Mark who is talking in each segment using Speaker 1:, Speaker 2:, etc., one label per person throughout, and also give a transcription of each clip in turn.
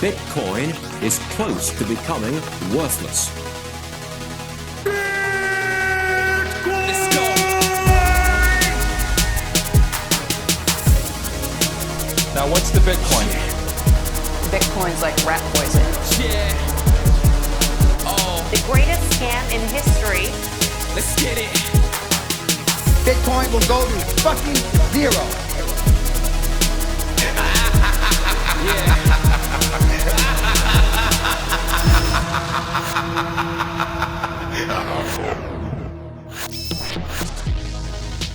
Speaker 1: Bitcoin is close to becoming worthless.
Speaker 2: Let's go. Now, what's the Bitcoin?
Speaker 3: Bitcoin's like rat poison.
Speaker 2: Yeah. Oh,
Speaker 3: The greatest scam in history.
Speaker 2: let's get it.
Speaker 4: Bitcoin will go to fucking zero.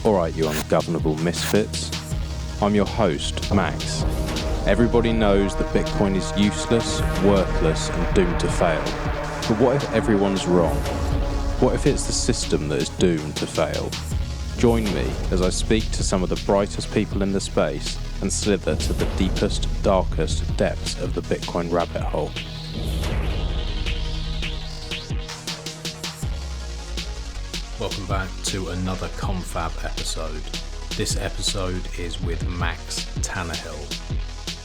Speaker 5: Alright, you ungovernable misfits. I'm your host, Max. Everybody knows that Bitcoin is useless, worthless, and doomed to fail. But what if everyone's wrong? What if it's the system that is doomed to fail? Join me as I speak to some of the brightest people in the space and slither to the deepest, darkest depths of the Bitcoin rabbit hole. Welcome back to another Confab episode. This episode is with Max Tannahill.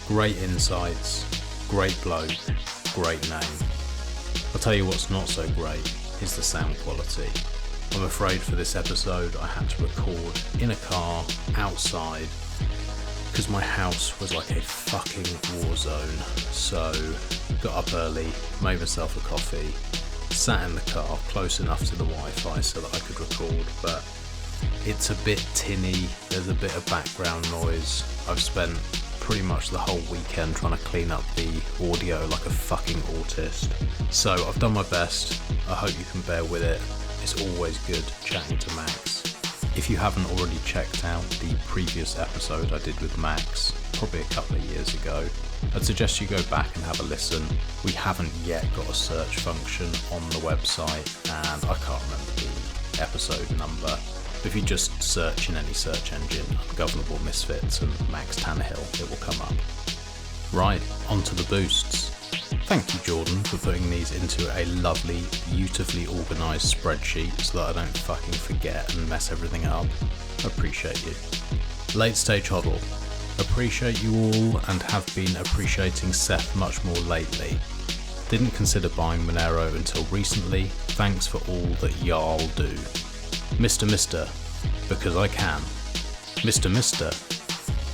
Speaker 5: Great insights, great bloke, great name. I'll tell you what's not so great is the sound quality. I'm afraid for this episode I had to record in a car, outside, because my house was like a fucking war zone. So, got up early, made myself a coffee, sat in the car close enough to the Wi-Fi so that I could record, but it's a bit tinny, there's a bit of background noise. I've spent pretty much the whole weekend trying to clean up the audio like a fucking autist. So I've done my best, I hope you can bear with it. It's always good chatting to Max. If you haven't already checked out the previous episode I did with Max, probably a couple of years ago, I'd suggest you go back and have a listen. We haven't yet got a search function on the website, and I can't remember the episode number. If you just search in any search engine, Ungovernable Misfits and Max Tannahill, it will come up. Right, onto the boosts. Thank you, Jordan, for putting these into a lovely, beautifully organised spreadsheet so that I don't fucking forget and mess everything up. I appreciate you. Late stage hodl. Appreciate you all and have been appreciating Seth much more lately. Didn't consider buying Monero until recently. Thanks for all that y'all do. Mr. Because I can. Mr.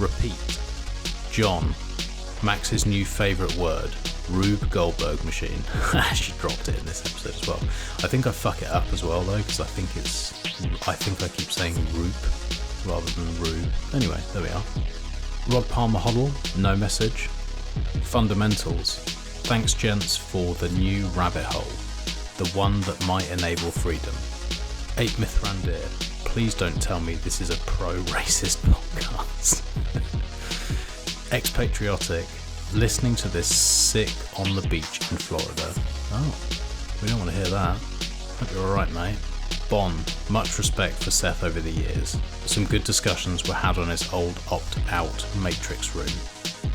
Speaker 5: Repeat. John. Max's new favourite word. Rube Goldberg machine. I actually dropped it in this episode as well. I think I fuck it up as well though, because I think I keep saying Roop rather than Rube. Anyway, there we are. Rod Palmer Hoddle, no message. Fundamentals. Thanks gents for the new rabbit hole. The one that might enable freedom. 8 Mithrandir. Please don't tell me this is a pro-racist podcast. Expatriotic. Listening to this sick on the beach in Florida. Oh, we don't want to hear that. Hope you're alright, mate. Bon, much respect for Seth over the years. Some good discussions were had on his old opt-out Matrix room.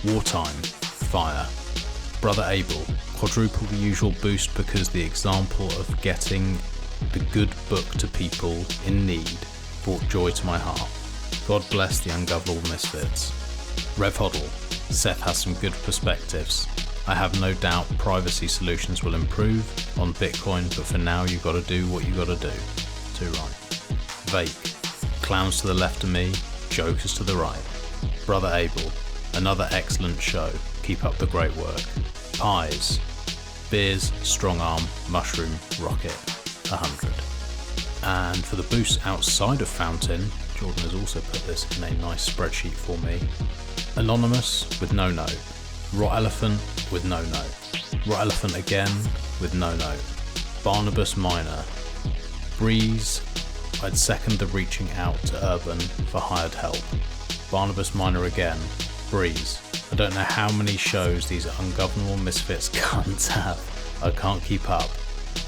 Speaker 5: Wartime, fire. Brother Abel, quadruple the usual boost because the example of getting the good book to people in need brought joy to my heart. God bless the Ungovernable Misfits. Rev Hoddle, Seth has some good perspectives. I have no doubt privacy solutions will improve on Bitcoin, but for now you gotta do what you gotta do. Too right. Vake, clowns to the left of me, jokers to the right. Brother Abel, another excellent show. Keep up the great work. Pies, beers, strong arm, mushroom, rocket, 100. And for the boost outside of Fountain, Jordan has also put this in a nice spreadsheet for me. Anonymous with no note. Rot Elephant with no note. Rot Elephant again with no note. Barnabas Minor. Breeze, I'd second the reaching out to Urban for hired help. Barnabas Minor again. Breeze, I don't know how many shows these Ungovernable Misfits cunts have. I can't keep up.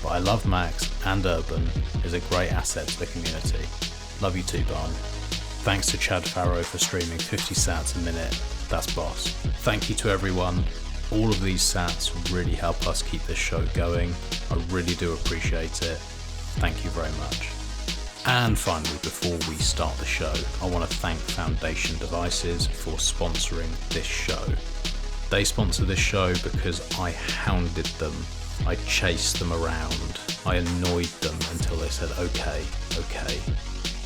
Speaker 5: But I love Max, and Urban is a great asset to the community. Love you too, Barn. Thanks to Chad Farrow for streaming 50 sats a minute. That's boss. Thank you to everyone. All of these sats really help us keep this show going. I really do appreciate it. Thank you very much. And finally, before we start the show, I want to thank Foundation Devices for sponsoring this show. They sponsor this show because I hounded them, I chased them around, I annoyed them until they said, okay,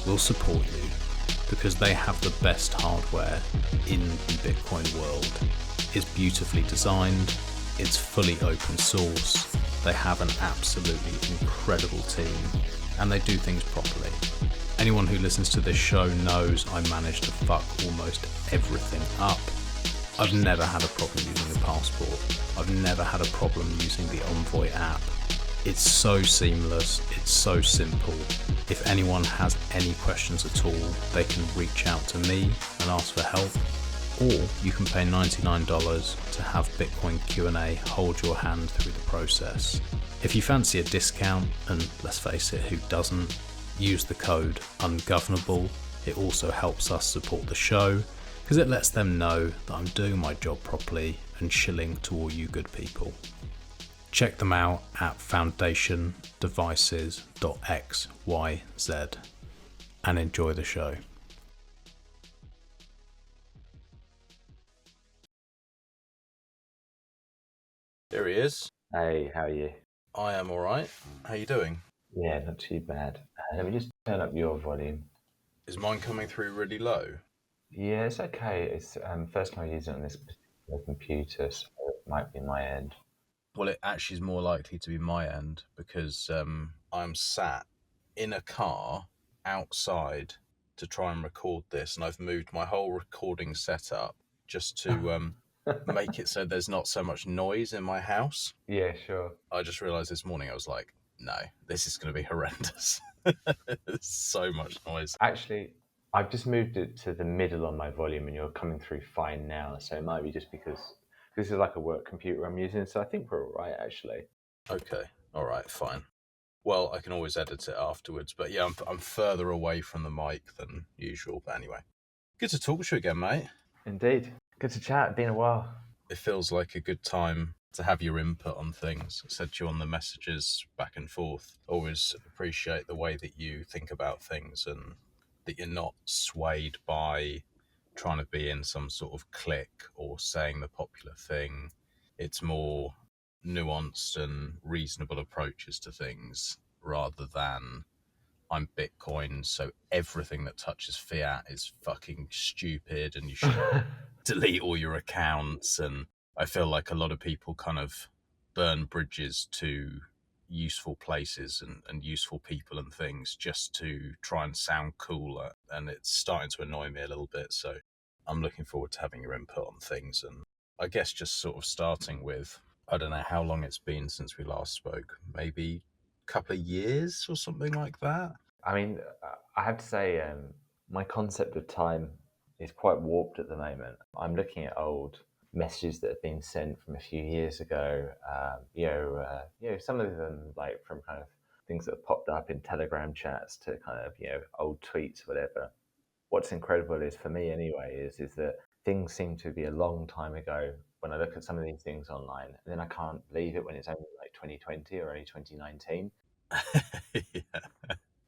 Speaker 5: we'll support you, because they have the best hardware in the Bitcoin world. It's beautifully designed, it's fully open source, they have an absolutely incredible team, and they do things properly. Anyone who listens to this show knows I managed to fuck almost everything up. I've never had a problem using the passport. I've never had a problem using the Envoy app. It's so seamless, it's so simple. If anyone has any questions at all, they can reach out to me and ask for help, or you can pay $99 to have Bitcoin Q&A hold your hand through the process. If you fancy a discount, and let's face it, who doesn't, use the code Ungovernable. It also helps us support the show, because it lets them know that I'm doing my job properly and shilling to all you good people. Check them out at foundationdevices.xyz and enjoy the show. There he is.
Speaker 6: Hey, how are you?
Speaker 5: I am alright. How you doing?
Speaker 6: Yeah, not too bad. Let me just turn up your volume.
Speaker 5: Is mine coming through really low?
Speaker 6: Yeah, it's okay. It's first time I use it on this particular computer, so it might be my end.
Speaker 5: Well, it actually is more likely to be my end, because I'm sat in a car outside to try and record this, and I've moved my whole recording setup just to make it so there's not so much noise in my house.
Speaker 6: Yeah, sure.
Speaker 5: I just realised this morning, I was like, no, this is going to be horrendous. There's so much noise.
Speaker 6: Actually, I've just moved it to the middle on my volume, and you're coming through fine now, so it might be just because this is like a work computer I'm using, so I think we're all right, actually.
Speaker 5: Okay, all right, fine. Well, I can always edit it afterwards, but yeah, I'm further away from the mic than usual. But anyway, good to talk to you again, mate.
Speaker 6: Indeed. Good to chat. Been a while.
Speaker 5: It feels like a good time to have your input on things. I said to you on the messages back and forth, always appreciate the way that you think about things and that you're not swayed by trying to be in some sort of clique or saying the popular thing. It's more nuanced and reasonable approaches to things rather than I'm Bitcoin, so everything that touches fiat is fucking stupid and you should delete all your accounts. And I feel like a lot of people kind of burn bridges to useful places and useful people and things just to try and sound cooler, and it's starting to annoy me a little bit. So I'm looking forward to having your input on things, and I guess just sort of starting with, I don't know how long it's been since we last spoke, maybe a couple of years or something like that.
Speaker 6: I mean, I have to say, my concept of time is quite warped at the moment. I'm looking at old messages that have been sent from a few years ago. Some of them like from kind of things that have popped up in Telegram chats to kind of old tweets, whatever. What's incredible is, for me anyway, is that things seem to be a long time ago when I look at some of these things online, and then I can't believe it when it's only like 2020 or only 2019.
Speaker 5: Yeah.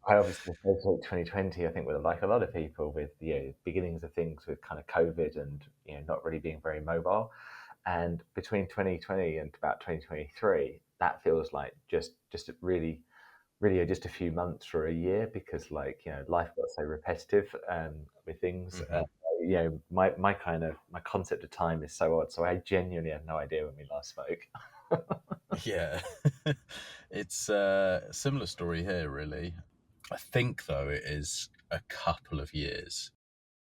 Speaker 6: I obviously associate 2020, I think, with, like a lot of people, with beginnings of things with kind of COVID and not really being very mobile. And between 2020 and about 2023, that feels like just really just a few months or a year, because life got so repetitive with things.
Speaker 5: Mm-hmm.
Speaker 6: My concept of time is so odd. So I genuinely had no idea when we last spoke.
Speaker 5: Yeah, it's a similar story here, really. I think, though, it is a couple of years.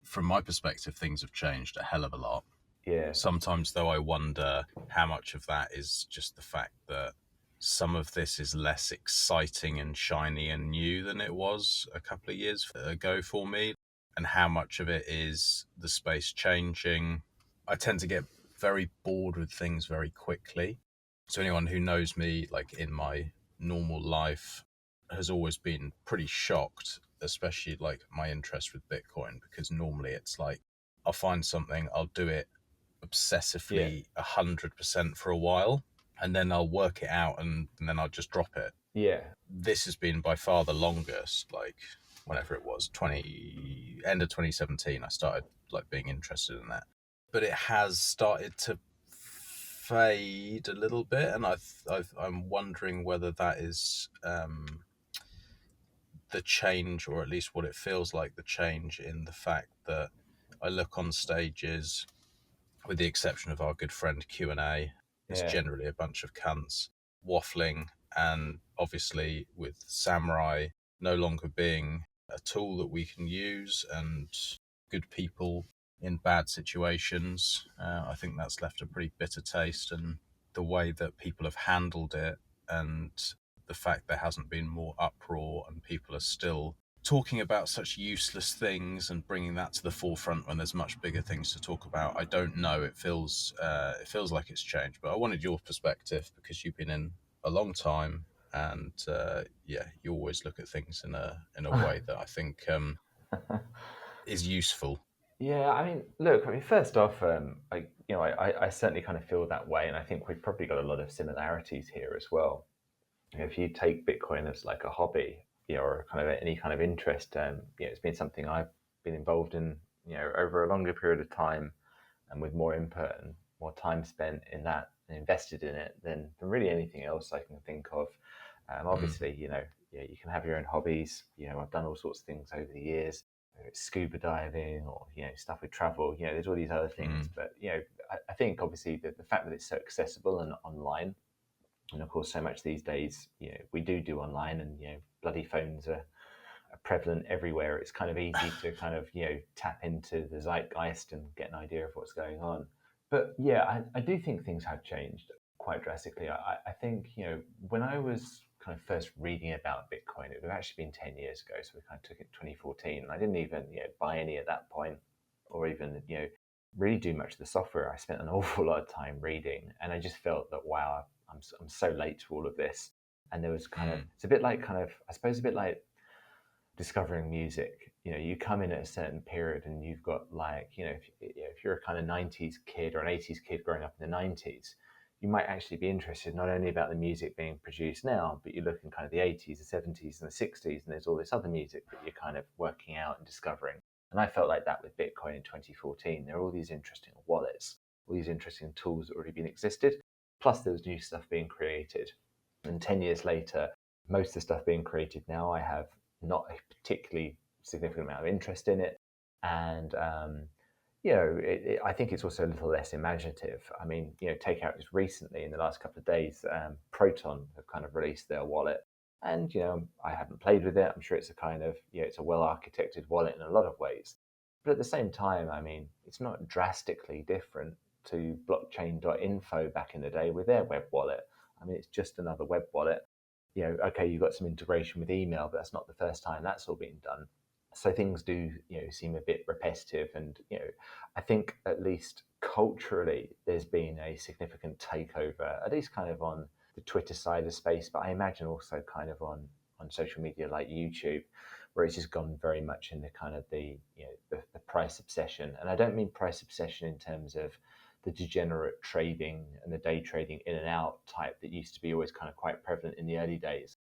Speaker 5: From my perspective, things have changed a hell of a lot.
Speaker 6: Yeah.
Speaker 5: Sometimes, though, I wonder how much of that is just the fact that some of this is less exciting and shiny and new than it was a couple of years ago for me, and how much of it is the space changing. I tend to get very bored with things very quickly. So anyone who knows me, like in my normal life, has always been pretty shocked, especially like my interest with Bitcoin, because normally it's like I'll find something, I'll do it obsessively 100% for a while, and then I'll work it out and then I'll just drop it.
Speaker 6: Yeah.
Speaker 5: This has been by far the longest, like whenever it was, end of 2017, I started like being interested in that. But it has started to fade a little bit, and I'm wondering whether that is the change, or at least what it feels like the change in the fact that I look on stages, with the exception of our good friend Q&A, it's generally a bunch of cunts waffling, and obviously with Samurai no longer being a tool that we can use and good people in bad situations, I think that's left a pretty bitter taste, and the way that people have handled it, and the fact there hasn't been more uproar and people are still talking about such useless things and bringing that to the forefront when there's much bigger things to talk about. I don't know. It feels like it's changed, but I wanted your perspective because you've been in a long time, and you always look at things in a way that I think is useful.
Speaker 6: Yeah, I mean, look, I mean, first off, I certainly kind of feel that way, and I think we've probably got a lot of similarities here as well. If you take Bitcoin as like a hobby, or kind of any kind of interest, it's been something I've been involved in, over a longer period of time, and with more input and more time spent in that and invested in it than really anything else I can think of. Obviously, you can have your own hobbies. I've done all sorts of things over the years, whether it's scuba diving or stuff with travel. There's all these other things, but I think obviously the fact that it's so accessible and online. And of course, so much these days, we do online, and bloody phones are prevalent everywhere. It's kind of easy to kind of tap into the zeitgeist and get an idea of what's going on. But yeah, I do think things have changed quite drastically. I think when I was kind of first reading about Bitcoin, it would have actually been 10 years ago. So we kind of took it in 2014, and I didn't even buy any at that point, or even really do much of the software. I spent an awful lot of time reading, and I just felt that wow, I'm so late to all of this. And there was it's a bit like I suppose a bit like discovering music. You come in at a certain period, and you've got like, if you're a kind of 90s kid or an 80s kid growing up in the 90s, you might actually be interested not only about the music being produced now, but you look in kind of the 80s, the 70s, and the 60s, and there's all this other music that you're kind of working out and discovering. And I felt like that with Bitcoin in 2014. There are all these interesting wallets, all these interesting tools that already been existed, plus there was new stuff being created. And 10 years later, most of the stuff being created now, I have not a particularly significant amount of interest in it. And, I think it's also a little less imaginative. I mean, take out just recently in the last couple of days, Proton have kind of released their wallet. And, I haven't played with it. I'm sure it's a kind of, it's a well-architected wallet in a lot of ways. But at the same time, I mean, it's not drastically different to blockchain.info back in the day with their web wallet. I mean, it's just another web wallet. Okay, you've got some integration with email, but that's not the first time that's all been done. So things do, seem a bit repetitive. And, I think at least culturally, there's been a significant takeover, at least kind of on the Twitter side of space, but I imagine also kind of on social media like YouTube, where it's just gone very much into kind of the price obsession. And I don't mean price obsession in terms of the degenerate trading and the day trading in and out type that used to be always kind of quite prevalent in the early days.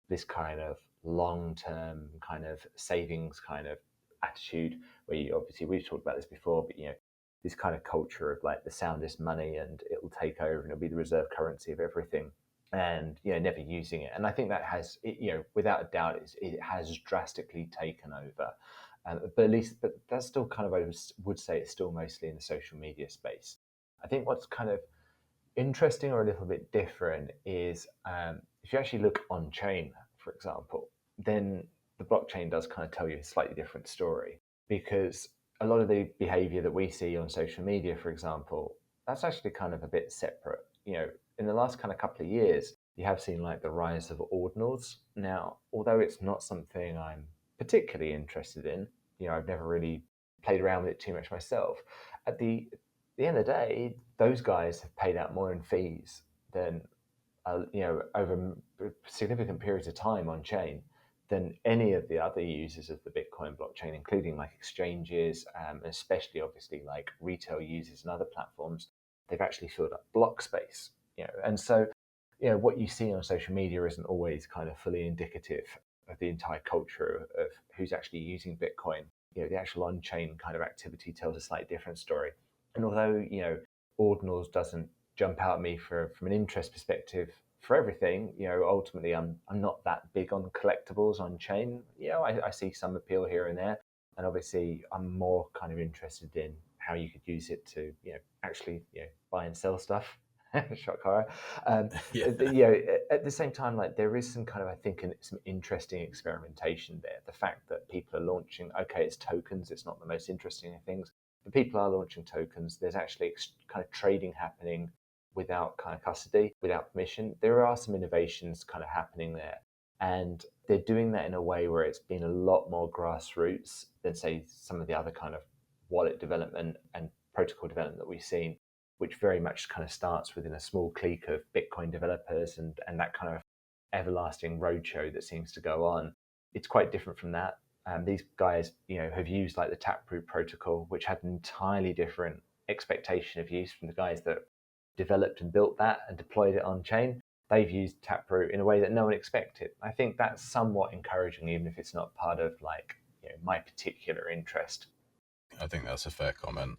Speaker 6: This kind of long-term kind of savings kind of attitude, where we've talked about this before, but this kind of culture of like the soundest money, and it will take over and it'll be the reserve currency of everything, and never using it. And I think that has, without a doubt, it has drastically taken over. But that's still kind of, I would say it's still mostly in the social media space. I think what's kind of interesting or a little bit different is if you actually look on chain, for example, then the blockchain does kind of tell you a slightly different story, because a lot of the behavior that we see on social media, for example, that's actually kind of a bit separate. In the last kind of couple of years, you have seen like the rise of ordinals. Now, although it's not something I'm particularly interested in, I've never really played around with it too much myself. At the end of the day, those guys have paid out more in fees than, over significant periods of time on chain than any of the other users of the Bitcoin blockchain, including like exchanges, especially obviously like retail users and other platforms. They've actually filled up block space, and so, what you see on social media isn't always kind of fully indicative of the entire culture of who's actually using Bitcoin. The actual on-chain kind of activity tells a slightly different story. And although, ordinals doesn't jump out at me from an interest perspective for everything. Ultimately, I'm not that big on collectibles on chain. I see some appeal here and there, and obviously, I'm more kind of interested in how you could use it to, actually, buy and sell stuff. Shock horror.
Speaker 5: Yeah.
Speaker 6: At the same time, like there is some kind of, I think, some interesting experimentation there. The fact that people are launching, okay, it's tokens, it's not the most interesting of things, but people are launching tokens. There's actually kind of trading happening without kind of custody, without permission. There are some innovations kind of happening there. And they're doing that in a way where it's been a lot more grassroots than, say, some of the other kind of wallet development and protocol development that we've seen, which very much kind of starts within a small clique of Bitcoin developers and that kind of everlasting roadshow that seems to go on. It's quite different from that. These guys, have used like the Taproot protocol, which had an entirely different expectation of use from the guys that developed and built that and deployed it on chain. They've used Taproot in a way that no one expected. I think that's somewhat encouraging, even if it's not part of like my particular interest.
Speaker 7: I think that's a fair comment.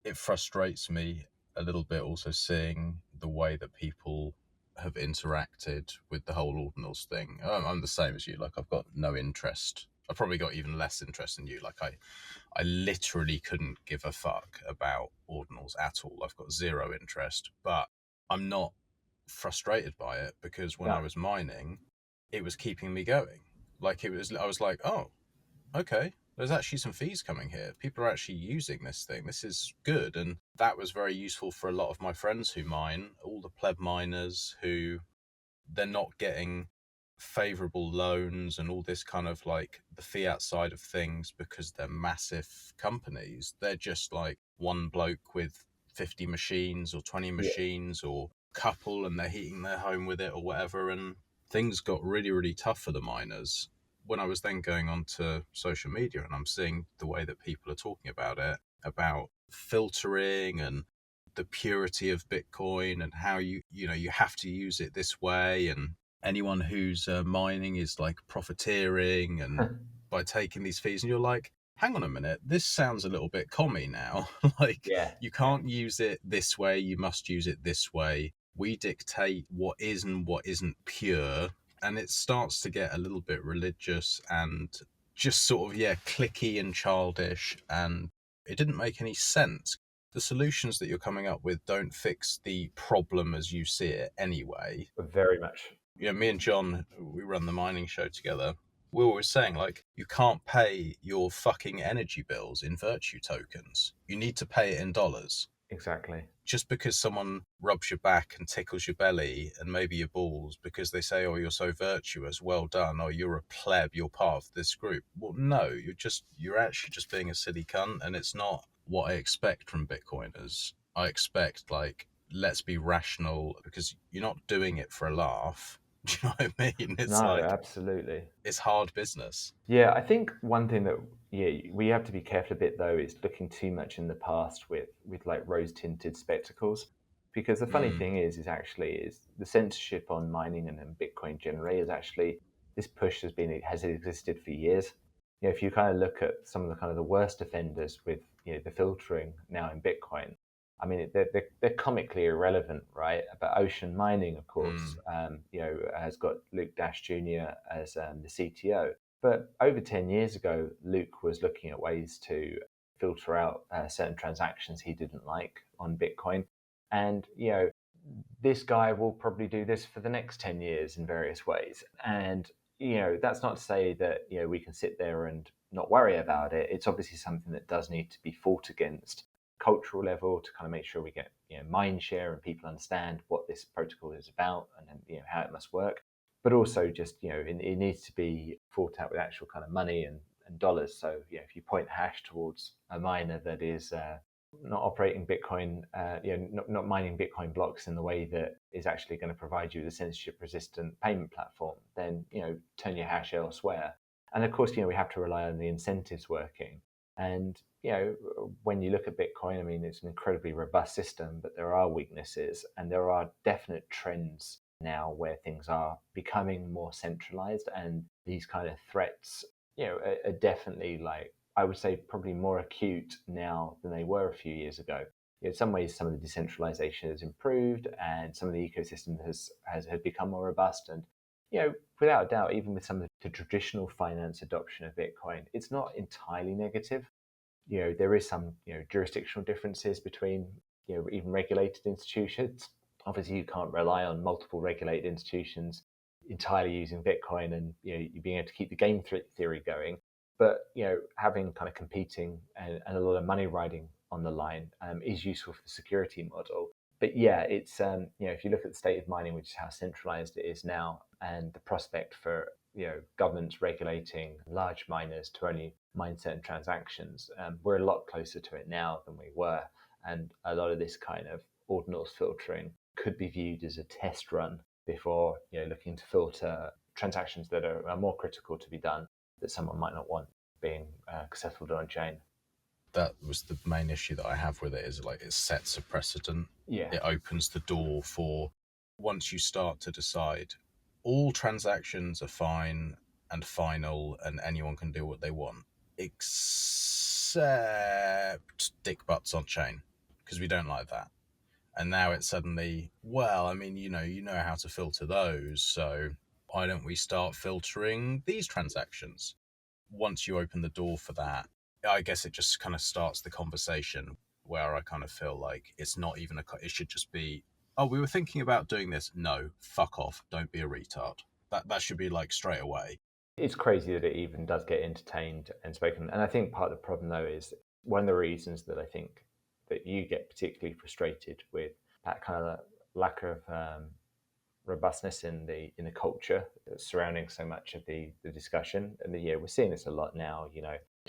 Speaker 7: It frustrates me a little bit also seeing the way that people have interacted with the whole ordinals thing. I'm the same as you. Like, I've got no interest. I've probably got even less interest than you. Like, I literally couldn't give a fuck about ordinals at all. I've got zero interest, but I'm not frustrated by it because when I was mining, it was keeping me going. Like, I was like, oh, okay, there's actually some fees coming here. People are actually using this thing. This is good. And that was very useful for a lot of my friends who mine, all the pleb miners who they're not getting favorable loans and all this kind of like the fiat side of things because they're massive companies. They're just like one bloke with 50 machines or 20 machines or couple, and they're heating their home with it or whatever. And things got really, really tough for the miners. When I was then going onto social media and I'm seeing the way that people are talking about it, about filtering and the purity of Bitcoin and how you have to use it this way, and anyone who's mining is like profiteering and by taking these fees, and you're like, hang on a minute, this sounds a little bit commie now. Like, you can't use it this way, you must use it this way. We dictate what is and what isn't pure. And it starts to get a little bit religious and just sort of, cliquey and childish. And it didn't make any sense. The solutions that you're coming up with don't fix the problem as you see it anyway.
Speaker 6: Very much.
Speaker 7: Me and John, we run the mining show together. We were always saying, like, you can't pay your fucking energy bills in virtue tokens. You need to pay it in dollars.
Speaker 6: Exactly.
Speaker 7: Just because someone rubs your back and tickles your belly and maybe your balls because they say, oh, you're so virtuous, well done, or you're a pleb, you're part of this group. Well, no, you're actually just being a silly cunt, and it's not what I expect from Bitcoiners. I expect, like, let's be rational, because you're not doing it for a laugh. Do you know what I mean? It's
Speaker 6: absolutely.
Speaker 7: It's hard business.
Speaker 6: Yeah, I think one thing that we have to be careful a bit though is looking too much in the past with like rose-tinted spectacles, because the funny thing is the censorship on mining and Bitcoin generally is actually, this push has existed for years. If you kind of look at some of the kind of the worst offenders with the filtering now in Bitcoin, I mean, they're comically irrelevant, right? But Ocean Mining, of course, has got Luke Dash Jr. as the CTO. But over 10 years ago, Luke was looking at ways to filter out certain transactions he didn't like on Bitcoin. And, this guy will probably do this for the next 10 years in various ways. And, that's not to say that, we can sit there and not worry about it. It's obviously something that does need to be fought against cultural level to kind of make sure we get mind share and people understand what this protocol is about and how it must work, but also just it needs to be fought out with actual kind of money and dollars. So if you point hash towards a miner that is not operating Bitcoin, not mining Bitcoin blocks in the way that is actually going to provide you the censorship resistant payment platform, then turn your hash elsewhere. And of course we have to rely on the incentives working. And, when you look at Bitcoin, I mean, it's an incredibly robust system, but there are weaknesses and there are definite trends now where things are becoming more centralized. And these kind of threats, are definitely, like, I would say probably more acute now than they were a few years ago. In some ways, some of the decentralization has improved, and some of the ecosystem has become more robust. And without a doubt, even with some of the traditional finance adoption of Bitcoin, it's not entirely negative. There is some jurisdictional differences between even regulated institutions. Obviously, you can't rely on multiple regulated institutions entirely using Bitcoin, and you being able to keep the game theory going. But having kind of competing and a lot of money riding on the line is useful for the security model. But yeah, it's if you look at the state of mining, which is how centralized it is now, and the prospect for governments regulating large miners to only mine certain transactions, we're a lot closer to it now than we were, and a lot of this kind of ordinals filtering could be viewed as a test run before looking to filter transactions that are more critical to be done that someone might not want being settled on chain.
Speaker 7: That was the main issue that I have with it, is like it sets a precedent.
Speaker 6: Yeah.
Speaker 7: It opens the door for, once you start to decide all transactions are fine and final and anyone can do what they want, except dick butts on chain, because we don't like that. And now it's suddenly, well, I mean, you know how to filter those, so why don't we start filtering these transactions? Once you open the door for that, I guess it just kind of starts the conversation where I kind of feel like it's not even it should just be, oh, we were thinking about doing this. No, fuck off. Don't be a retard. That should be like straight away.
Speaker 6: It's crazy that it even does get entertained and spoken. And I think part of the problem, though, is one of the reasons that I think that you get particularly frustrated with that kind of lack of robustness in the culture surrounding so much of the discussion. And we're seeing this a lot now.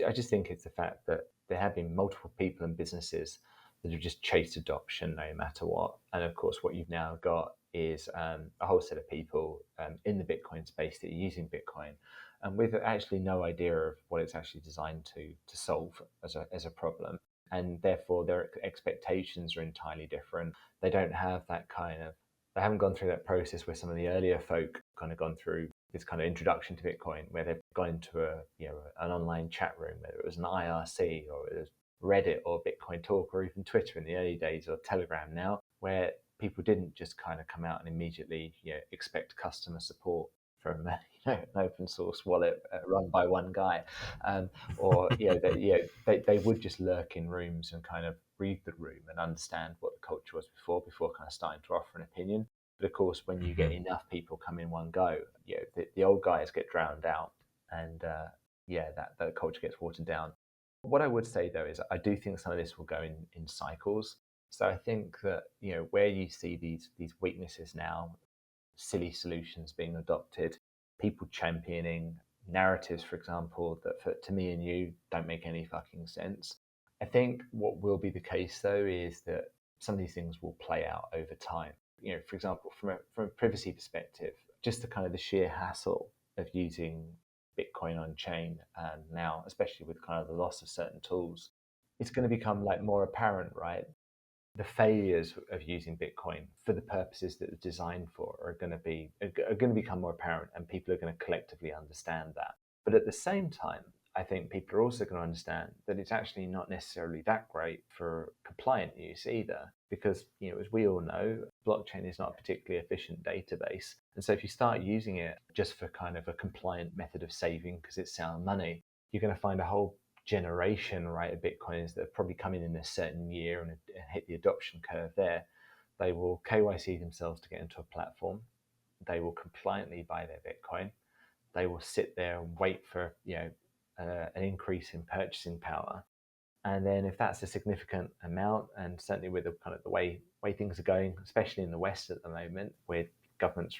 Speaker 6: I just think it's the fact that there have been multiple people and businesses that have just chased adoption no matter what. And of course, what you've now got is a whole set of people in the Bitcoin space that are using Bitcoin, and with actually no idea of what it's actually designed to solve as a problem. And therefore, their expectations are entirely different. They don't have that they haven't gone through that process where some of the earlier folk kind of gone through this kind of introduction to Bitcoin, where they've gone into an online chat room, whether it was an IRC or it was Reddit or Bitcoin Talk or even Twitter in the early days, or Telegram now, where people didn't just kind of come out and immediately expect customer support from an open source wallet run by one guy, or they would just lurk in rooms and kind of read the room and understand what the culture was before kind of starting to offer an opinion. But of course, when you get enough people come in one go, the old guys get drowned out, and that culture gets watered down. What I would say though is I do think some of this will go in cycles. So I think that where you see these weaknesses now, silly solutions being adopted, people championing narratives, for example, that to me and you don't make any fucking sense. I think what will be the case though is that some of these things will play out over time. For example, from a privacy perspective, just the sheer hassle of using Bitcoin on chain, and now especially with kind of the loss of certain tools, it's going to become like more apparent, right? The failures of using Bitcoin for the purposes that it's designed for are going to become more apparent, and people are going to collectively understand that. But at the same time, I think people are also going to understand that it's actually not necessarily that great for compliant use either, because as we all know, blockchain is not a particularly efficient database. And so if you start using it just for kind of a compliant method of saving because it's sound money, you're going to find a whole generation, right, of Bitcoiners that have probably come in a certain year and hit the adoption curve there. They will KYC themselves to get into a platform. They will compliantly buy their Bitcoin. They will sit there and wait for an increase in purchasing power. And then if that's a significant amount, and certainly with the kind of the way things are going, especially in the West at the moment, with governments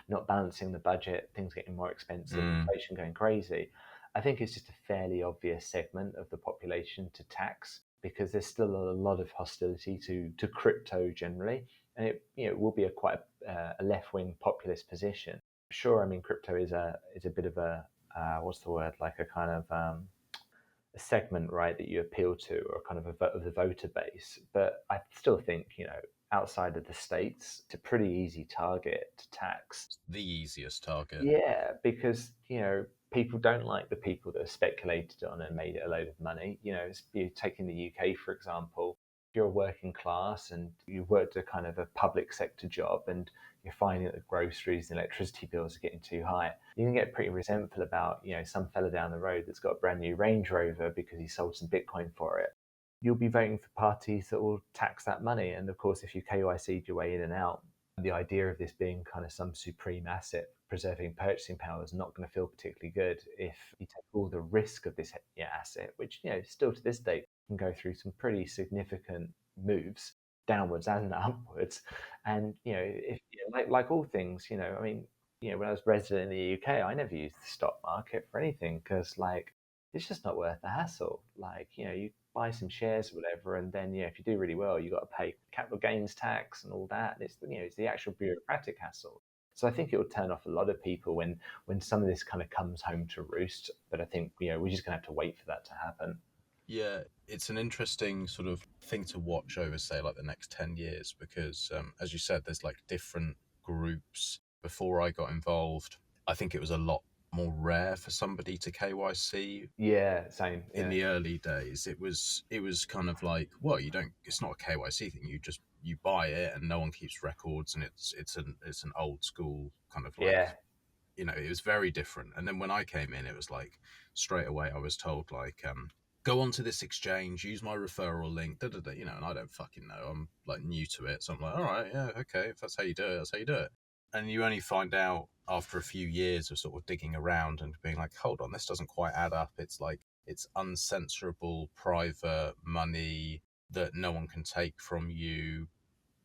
Speaker 6: not balancing the budget, things getting more expensive, inflation going crazy, I think it's just a fairly obvious segment of the population to tax, because there's still a lot of hostility to crypto generally, and it will be quite a left-wing populist position. Sure, I mean crypto is a bit of a what's the word, like a kind of a segment, right, that you appeal to, or kind of of the voter base. But I still think outside of the States, it's a pretty easy target to tax.
Speaker 7: The easiest target.
Speaker 6: Yeah, because people don't like the people that have speculated on and made it a load of money. Taking the UK, for example, If you're working class and you worked a kind of a public sector job and you're finding that the groceries and electricity bills are getting too high, you can get pretty resentful about, some fella down the road that's got a brand new Range Rover because he sold some Bitcoin for it. You'll be voting for parties that will tax that money. And of course, if you KYC'd your way in and out, the idea of this being kind of some supreme asset preserving purchasing power is not going to feel particularly good if you take all the risk of this asset, which still to this day can go through some pretty significant moves downwards and upwards. And if like all things, when I was resident in the UK, I never used the stock market for anything because it's just not worth the hassle. You buy some shares or whatever, and then if you do really well, you got to pay capital gains tax and all that. And it's the actual bureaucratic hassle. So I think it will turn off a lot of people when some of this kind of comes home to roost. But I think we're just gonna have to wait for that to happen.
Speaker 7: Yeah, it's an interesting sort of thing to watch over, say, like the next 10 years, because as you said, there's like different groups. Before I got involved, I think it was a lot more rare for somebody to KYC.
Speaker 6: Yeah, same.
Speaker 7: In the early days, it was kind of like, well, it's not a KYC thing. You buy it and no one keeps records, and it's an old school kind of like, it was very different. And then when I came in, it was like straight away I was told like, go onto this exchange, use my referral link, and I don't fucking know. I'm like new to it. So I'm like, all right, yeah, okay. If that's how you do it, that's how you do it. And you only find out after a few years of sort of digging around and being like, hold on, this doesn't quite add up. It's like, it's uncensorable private money that no one can take from you,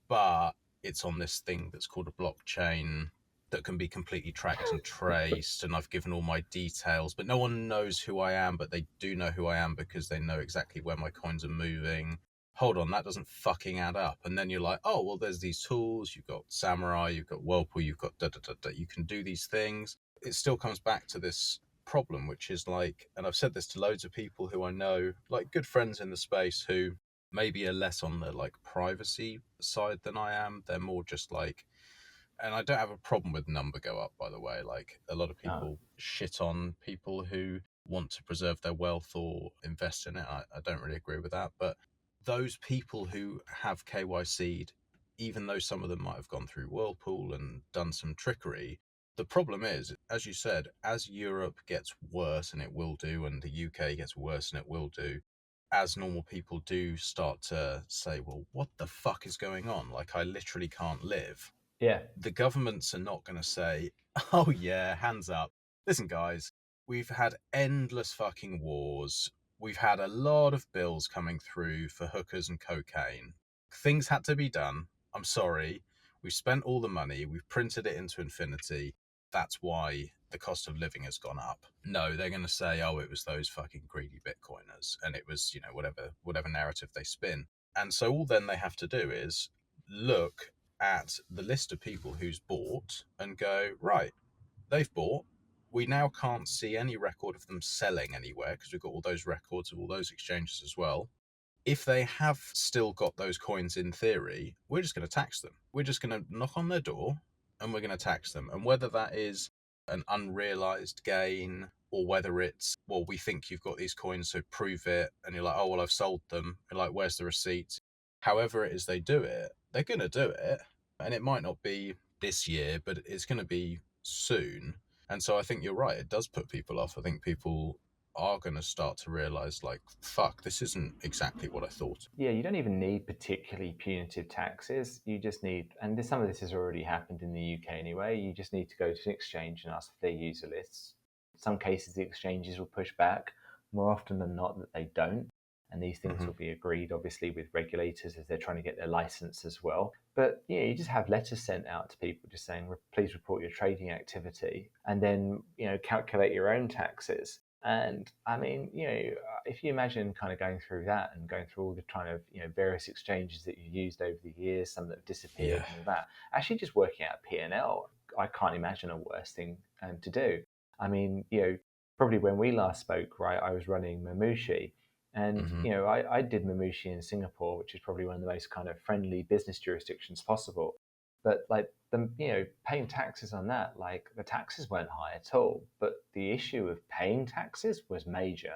Speaker 7: but it's on this thing that's called a blockchain that can be completely tracked and traced, and I've given all my details, but no one knows who I am, but they do know who I am because they know exactly where my coins are moving. Hold on, that doesn't fucking add up. And then you're like, oh, well, there's these tools. You've got Samurai, you've got Whirlpool, you've got da-da-da-da. You can do these things. It still comes back to this problem, which is like, and I've said this to loads of people who I know, like good friends in the space who maybe are less on the like privacy side than I am. They're more just like, and I don't have a problem with number go up, by the way. Like a lot of people shit on people who want to preserve their wealth or invest in it. I don't really agree with that. But those people who have KYC'd, even though some of them might have gone through Whirlpool and done some trickery, the problem is, as you said, as Europe gets worse, and it will do, and the UK gets worse, and it will do, as normal people do start to say, well, what the fuck is going on? Like, I literally can't live.
Speaker 6: Yeah.
Speaker 7: The governments are not going to say, oh yeah, hands up. Listen, guys, we've had endless fucking wars. We've had a lot of bills coming through for hookers and cocaine. Things had to be done. I'm sorry. We've spent all the money. We've printed it into infinity. That's why the cost of living has gone up. No, they're going to say, oh, it was those fucking greedy Bitcoiners. And it was, whatever narrative they spin. And so all then they have to do is look at the list of people who's bought and go, right, they've bought. We now can't see any record of them selling anywhere because we've got all those records of all those exchanges as well. If they have still got those coins in theory, we're just going to tax them. We're just going to knock on their door and we're going to tax them. And whether that is an unrealized gain or whether it's, well, we think you've got these coins, so prove it. And you're like, oh, well, I've sold them. You're like, where's the receipt? However it is they do it, they're going to do it. And it might not be this year, but it's going to be soon. And so I think you're right. It does put people off. I think people are going to start to realize, like, fuck, this isn't exactly what I thought.
Speaker 6: Yeah, you don't even need particularly punitive taxes. You just need, and some of this has already happened in the UK anyway, you just need to go to an exchange and ask for their user lists. In some cases, the exchanges will push back. More often than not, that they don't. And these things will be agreed, obviously, with regulators as they're trying to get their license as well. But you just have letters sent out to people just saying, please report your trading activity, and then calculate your own taxes. And I mean, if you imagine kind of going through that and going through all the kind of various exchanges that you've used over the years, some that have disappeared and all that, actually just working out P&L, I can't imagine a worse thing to do. I mean, probably when we last spoke, right, I was running Mamushi. And, I did Mamushi in Singapore, which is probably one of the most kind of friendly business jurisdictions possible. But like paying taxes on that, like the taxes weren't high at all. But the issue of paying taxes was major.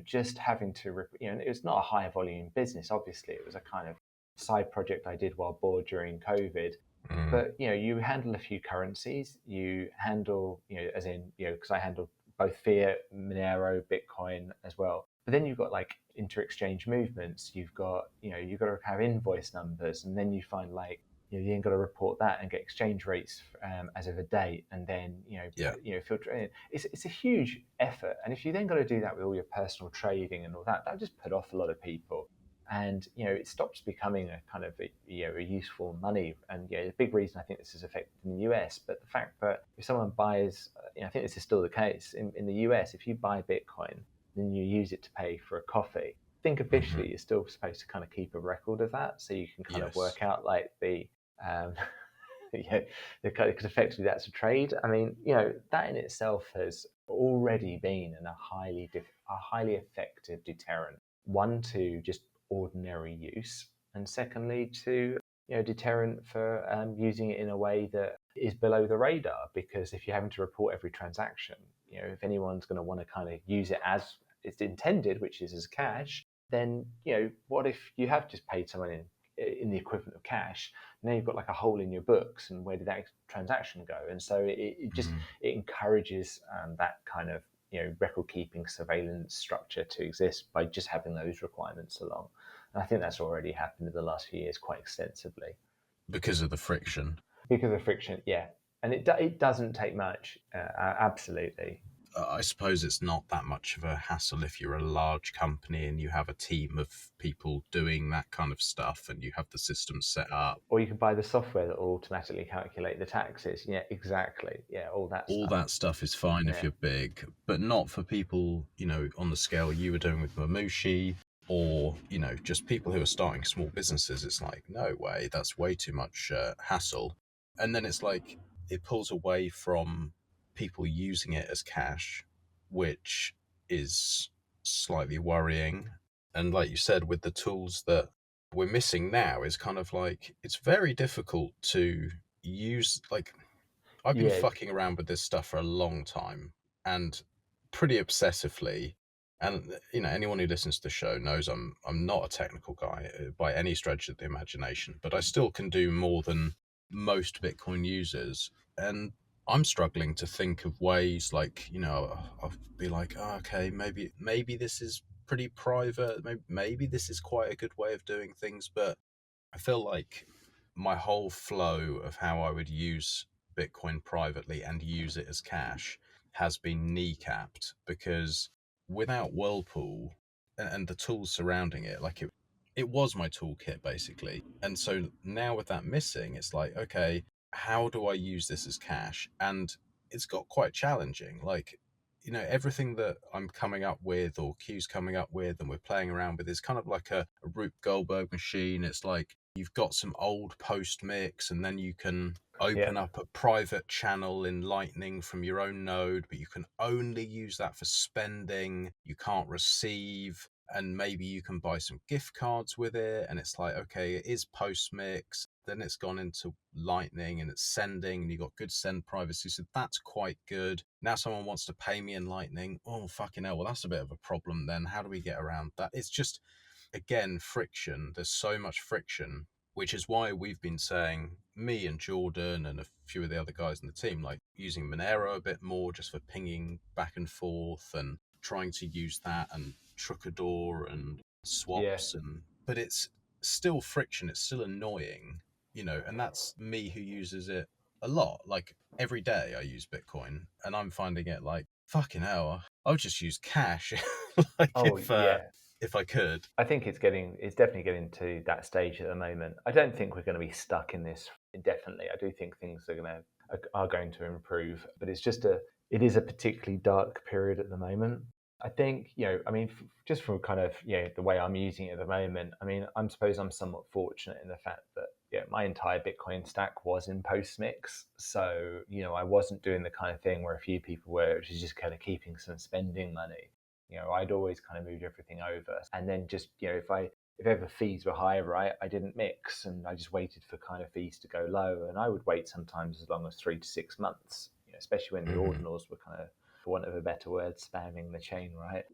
Speaker 6: just having to, it was not a high volume business. Obviously, it was a kind of side project I did while bored during COVID. But you handle a few currencies. You handle, as in, because I handle both fiat, Monero, Bitcoin as well. But then you've got like inter-exchange movements. You've got, you've got to have invoice numbers, and then you find like, you then got to report that and get exchange rates as of a date, and then filter it in. It's a huge effort, and if you then got to do that with all your personal trading and all that, that just put off a lot of people. And it stops becoming a kind of a useful money. And the big reason I think this is affected in the US, but the fact that if someone buys, I think this is still the case in the US, if you buy Bitcoin, then you use it to pay for a coffee. I think officially you're still supposed to kind of keep a record of that, so you can kind of work out like the because effectively that's a trade. I mean, that in itself has already been a highly effective deterrent. One, to just ordinary use, and secondly to deterrent for using it in a way that is below the radar. Because if you're having to report every transaction, if anyone's going to want to kind of use it as it's intended, which is as cash, then what if you have just paid someone in the equivalent of cash? Now you've got like a hole in your books, and where did that transaction go? And so it encourages that kind of record keeping surveillance structure to exist by just having those requirements along. And I think that's already happened in the last few years quite extensively.
Speaker 7: Because of the friction.
Speaker 6: Yeah. And it doesn't take much, absolutely.
Speaker 7: I suppose it's not that much of a hassle if you're a large company and you have a team of people doing that kind of stuff and you have the system set up.
Speaker 6: Or you can buy the software that will automatically calculate the taxes. Yeah, exactly. Yeah, all that
Speaker 7: Stuff is fine if you're big, but not for people, on the scale you were doing with Mamushi, or, just people who are starting small businesses. It's like, no way, that's way too much hassle. And then it's like, it pulls away from people using it as cash, which is slightly worrying. And like you said, with the tools that we're missing now, is kind of like, it's very difficult to use. Like, I've been fucking around with this stuff for a long time, and pretty obsessively. And anyone who listens to the show knows I'm not a technical guy by any stretch of the imagination, but I still can do more than most Bitcoin users. And I'm struggling to think of ways, like, I'll be like, oh, okay, maybe this is pretty private. Maybe this is quite a good way of doing things. But I feel like my whole flow of how I would use Bitcoin privately and use it as cash has been kneecapped, because without Whirlpool and the tools surrounding it, like it was my toolkit basically. And so now with that missing, it's like, okay, how do I use this as cash? And it's got quite challenging. Like, everything that I'm coming up with, or Q's coming up with, and we're playing around with, is kind of like a Rube Goldberg machine. It's like you've got some old post mix, and then you can open up a private channel in Lightning from your own node, but you can only use that for spending. You can't receive, and maybe you can buy some gift cards with it. And it's like, okay, it is post mix. Then it's gone into Lightning and it's sending, and you got good send privacy. So that's quite good. Now someone wants to pay me in Lightning. Oh, fucking hell. Well, that's a bit of a problem then. How do we get around that? It's just, again, friction. There's so much friction, which is why we've been saying, me and Jordan and a few of the other guys in the team, like using Monero a bit more just for pinging back and forth, and trying to use that, and Trucador and swaps. But it's still friction. It's still annoying. And that's me who uses it a lot. Like every day I use Bitcoin, and I'm finding it like, fucking hell, I would just use cash. If I could.
Speaker 6: I think it's definitely getting to that stage at the moment. I don't think we're going to be stuck in this indefinitely. I do think things are going to improve, but it is a particularly dark period at the moment. I think, just from kind of, the way I'm using it at the moment, I suppose I'm somewhat fortunate in the fact that, my entire Bitcoin stack was in post-mix. So, I wasn't doing the kind of thing where a few people were, which is just kind of keeping some spending money. I'd always kind of moved everything over. And then just, if ever fees were high, right, I didn't mix, and I just waited for kind of fees to go low. And I would wait sometimes as long as 3 to 6 months, especially when the ordinals were kind of for want of a better word, spamming the chain, right?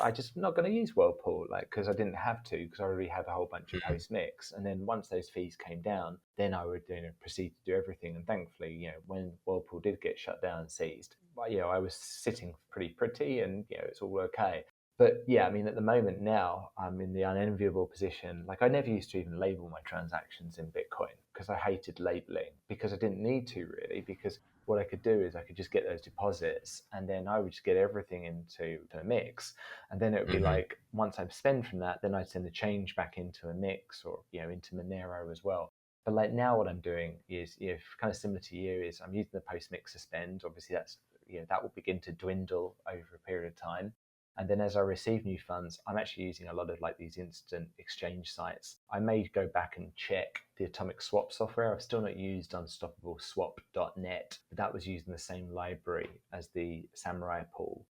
Speaker 6: I just not going to use Whirlpool, like, because I didn't have to, because I already had a whole bunch of post mix. And then once those fees came down, then I would proceed to do everything. And thankfully, when Whirlpool did get shut down and seized, I was sitting pretty, and it's all okay. But yeah, I mean, at the moment now, I'm in the unenviable position. Like, I never used to even label my transactions in Bitcoin because I hated labeling, because I didn't need to really, because what I could do is I could just get those deposits, and then I would just get everything into a mix. And then it would be like, once I spend from that, then I'd send the change back into a mix, or, into Monero as well. But like now what I'm doing is, kind of similar to you, is I'm using the post mix suspend. Obviously that's, that will begin to dwindle over a period of time. And then as I receive new funds, I'm actually using a lot of like these instant exchange sites. I may go back and check the atomic swap software. I've still not used unstoppableswap.net, but that was using the same library as the Samurai tool.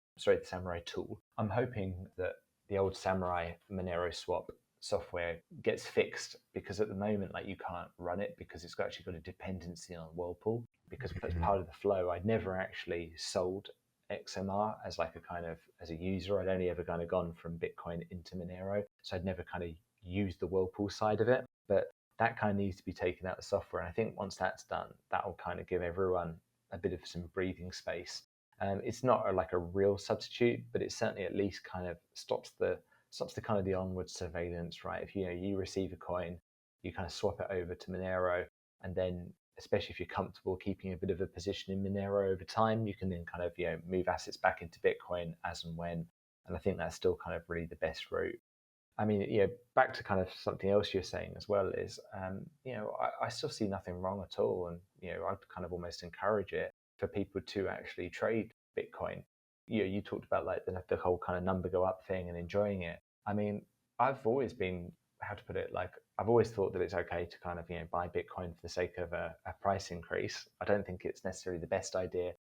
Speaker 6: I'm hoping that the old Samurai Monero swap software gets fixed, because at the moment, like, you can't run it because it's actually got a dependency on Whirlpool, because as part of the flow, I'd never actually sold XMR as like a kind of, as a user. I'd only ever kind of gone from Bitcoin into Monero, so I'd never kind of used the Whirlpool side of it. But that kind of needs to be taken out of the software, and I think once that's done, that will kind of give everyone a bit of some breathing space. It's not like a real substitute, but it certainly at least kind of stops the kind of the onward surveillance, right? If you receive a coin, you kind of swap it over to Monero, and then, especially if you're comfortable keeping a bit of a position in Monero over time, you can then kind of move assets back into Bitcoin as and when. And I think that's still kind of really the best route. I mean, back to kind of something else you're saying as well is, I still see nothing wrong at all, and I'd kind of almost encourage it for people to actually trade Bitcoin. You talked about like the whole kind of number go up thing and enjoying it. I mean, I've always been, how to put it, like, I've always thought that it's okay to kind of buy Bitcoin for the sake of a price increase. I don't think it's necessarily the best idea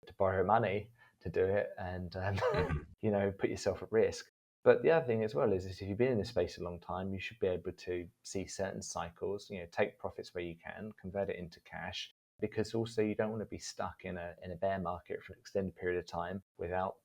Speaker 6: to borrow money to do it and put yourself at risk. But the other thing as well is if you've been in this space a long time, you should be able to see certain cycles, take profits where you can, convert it into cash, because also you don't want to be stuck in a bear market for an extended period of time without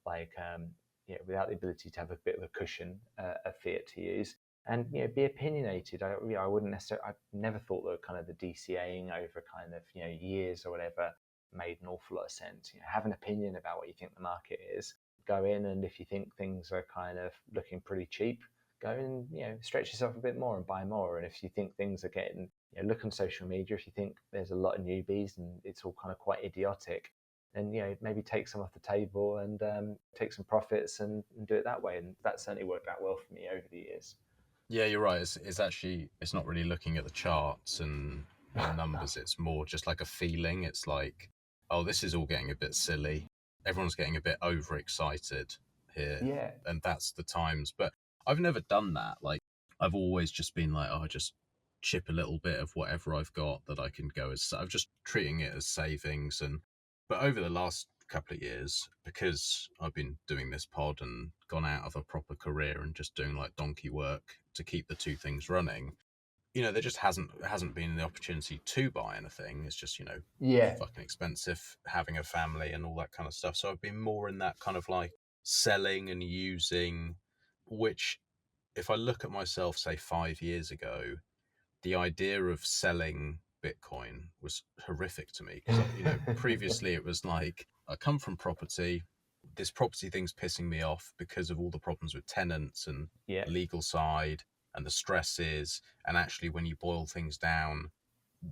Speaker 6: without the ability to have a bit of a cushion of fiat to use. And be opinionated. I wouldn't necessarily. I've never thought that kind of the DCAing over kind of years or whatever made an awful lot of sense. Have an opinion about what you think the market is. Go in, and if you think things are kind of looking pretty cheap, go and stretch yourself a bit more and buy more. And if you think things are getting, look on social media. If you think there's a lot of newbies and it's all kind of quite idiotic, then maybe take some off the table and take some profits and do it that way. And that certainly worked out well for me over the years.
Speaker 7: Yeah, you're right. It's not really looking at the charts and numbers. It's more just like a feeling. It's like, oh, this is all getting a bit silly. Everyone's getting a bit overexcited here.
Speaker 6: Yeah.
Speaker 7: And that's the times. But I've never done that. Like, I've always just been like, oh, just chip a little bit of whatever I've got that I can go as. I'm just treating it as savings. But over the last couple of years, because I've been doing this pod and gone out of a proper career and just doing like donkey work to keep the two things running, there just hasn't been the opportunity to buy anything. It's just fucking expensive having a family and all that kind of stuff. So I've been more in that kind of like selling and using, which, if I look at myself say 5 years ago, the idea of selling Bitcoin was horrific to me, because previously it was like, I come from property, this property thing's pissing me off because of all the problems with tenants and the legal side and the stresses, and actually when you boil things down,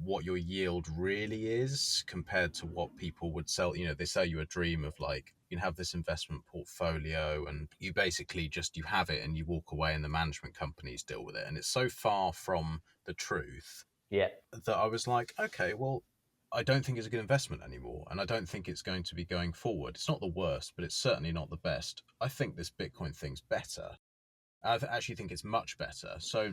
Speaker 7: what your yield really is compared to what people would sell. They sell you a dream of like, you have this investment portfolio and you basically just, you have it and you walk away and the management companies deal with it. And it's so far from the truth that I was like, okay, well, I don't think it's a good investment anymore. And I don't think it's going to be going forward. It's not the worst, but it's certainly not the best. I think this Bitcoin thing's better. I actually think it's much better. So